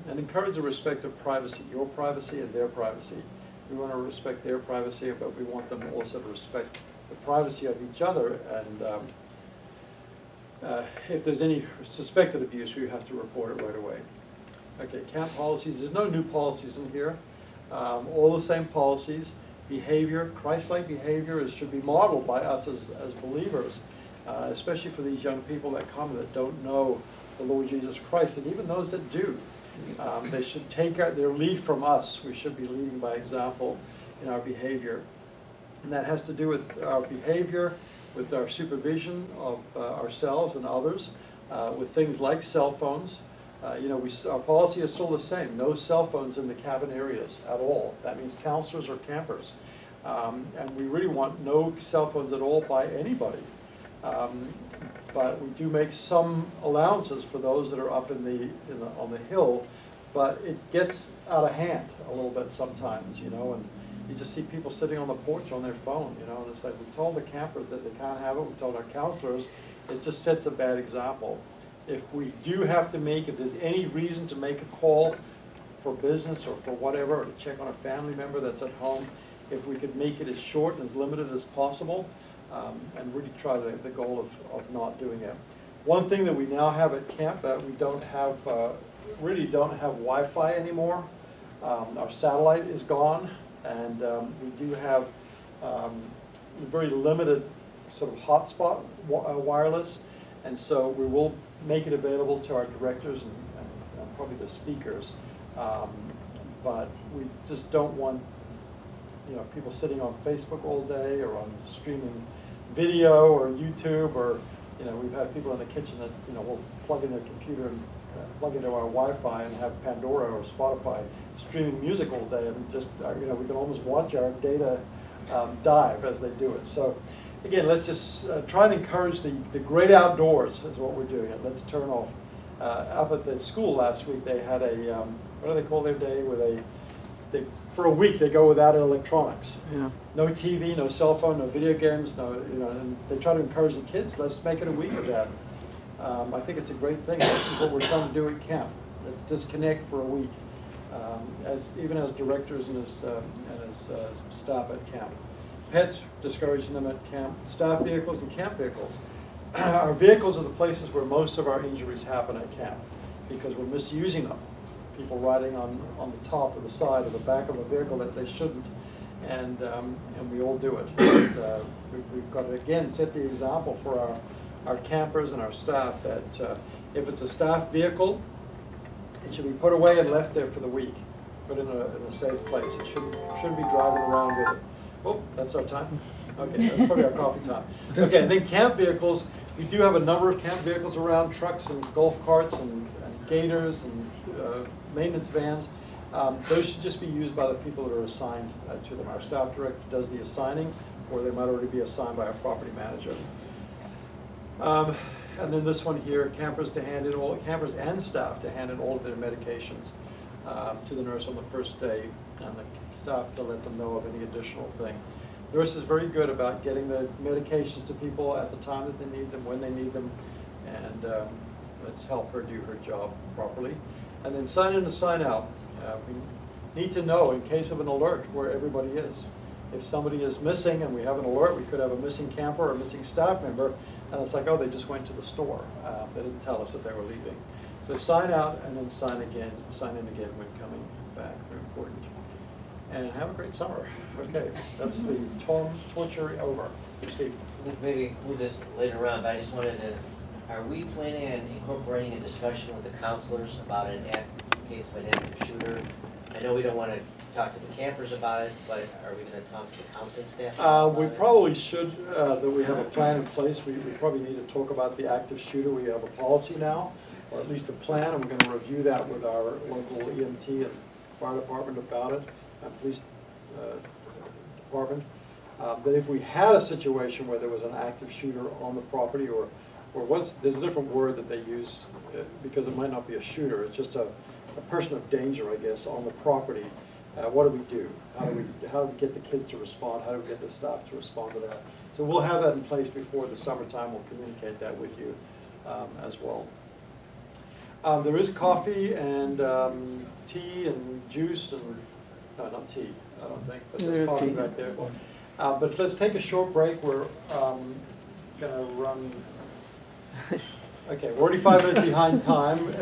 And encourage the respect of privacy, your privacy and their privacy. We want to respect their privacy, but we want them also to respect the privacy of each other. And if there's any suspected abuse, we have to report it right away. Okay, camp policies. There's no new policies in here. All the same policies. Behavior, Christ-like behavior should be modeled by us as believers, especially for these young people that come that don't know the Lord Jesus Christ, and even those that do. They should take their lead from us. We should be leading by example in our behavior. And that has to do with our behavior, with our supervision of ourselves and others, with things like cell phones. You know, our policy is still the same. No cell phones in the cabin areas at all. That means counselors or campers. And we really want no cell phones at all by anybody. But we do make some allowances for those that are up on the hill, but it gets out of hand a little bit sometimes, you know, and you just see people sitting on the porch on their phone, you know, and it's like we told the campers that they can't have it, we told our counselors, it just sets a bad example. If we do have to if there's any reason to make a call for business or for whatever, or to check on a family member that's at home, if we could make it as short and as limited as possible, and really try the goal of not doing it. One thing that we now have at camp that we don't have, really don't have Wi-Fi anymore. Our satellite is gone, and we do have very limited sort of hotspot wireless, and so we will make it available to our directors and probably the speakers, but we just don't want, you know, people sitting on Facebook all day or on streaming video or YouTube, or, you know, we've had people in the kitchen that, you know, will plug in their computer and plug into our Wi-Fi and have Pandora or Spotify streaming music all day, and just, you know, we can almost watch our data dive as they do it. So again, let's just try and encourage the great outdoors is what we're doing. Let's turn off. Up at the school last week, they had a, what do they call their day, where they for a week they go without electronics. Yeah. No TV, no cell phone, no video games, no, you know, and they try to encourage the kids, let's make it a week of that. I think it's a great thing. This is what we're trying to do at camp. Let's disconnect for a week, even as directors and as staff at camp. Pets, discouraging them at camp. Staff vehicles and camp vehicles. Our vehicles are the places where most of our injuries happen at camp because we're misusing them. People riding on the top or the side or the back of a vehicle that they shouldn't, and we all do it. And, we've got to again set the example for our campers and our staff that if it's a staff vehicle, it should be put away and left there for the week, put in a safe place. It shouldn't be driving around with it. Oh, that's our time? Okay, that's probably our coffee time. Okay, and then camp vehicles, we do have a number of camp vehicles around, trucks and golf carts and gators and maintenance vans. Those should just be used by the people that are assigned to them. Our staff director does the assigning, or they might already be assigned by a property manager. And then this one here, campers and staff to hand in all of their medications to the nurse on the first day, and the staff to let them know of any additional thing. The nurse is very good about getting the medications to people at the time that they need them, when they need them, and let's help her do her job properly. And then sign in and sign out. We need to know in case of an alert where everybody is. If somebody is missing and we have an alert, we could have a missing camper or a missing staff member, and it's like, oh, they just went to the store. They didn't tell us that they were leaving. So sign out and then sign in again when coming back. Very important. And have a great summer. Okay, that's the torture over. Steve. Maybe move this later on, but I just wanted to, are we planning on incorporating a discussion with the counselors about an case of an active shooter? I know we don't want to talk to the campers about it, but are we going to talk to the counseling staff? We probably should, that we have a plan in place. We probably need to talk about the active shooter. We have a policy now. or at least a plan, and we're gonna review that with our local EMT and fire department about it, and police department. That if we had a situation where there was an active shooter on the property, or once, there's a different word that they use, because it might not be a shooter, it's just a person of danger, I guess, on the property. What do we do? How do we get the kids to respond? How do we get the staff to respond to that? So we'll have that in place before the summertime. We'll communicate that with you as well. There is coffee and tea and juice and, no, not tea, I don't think, but There there's is coffee tea. right there. But let's take a short break. We're gonna run, okay, we're already 5 minutes behind time.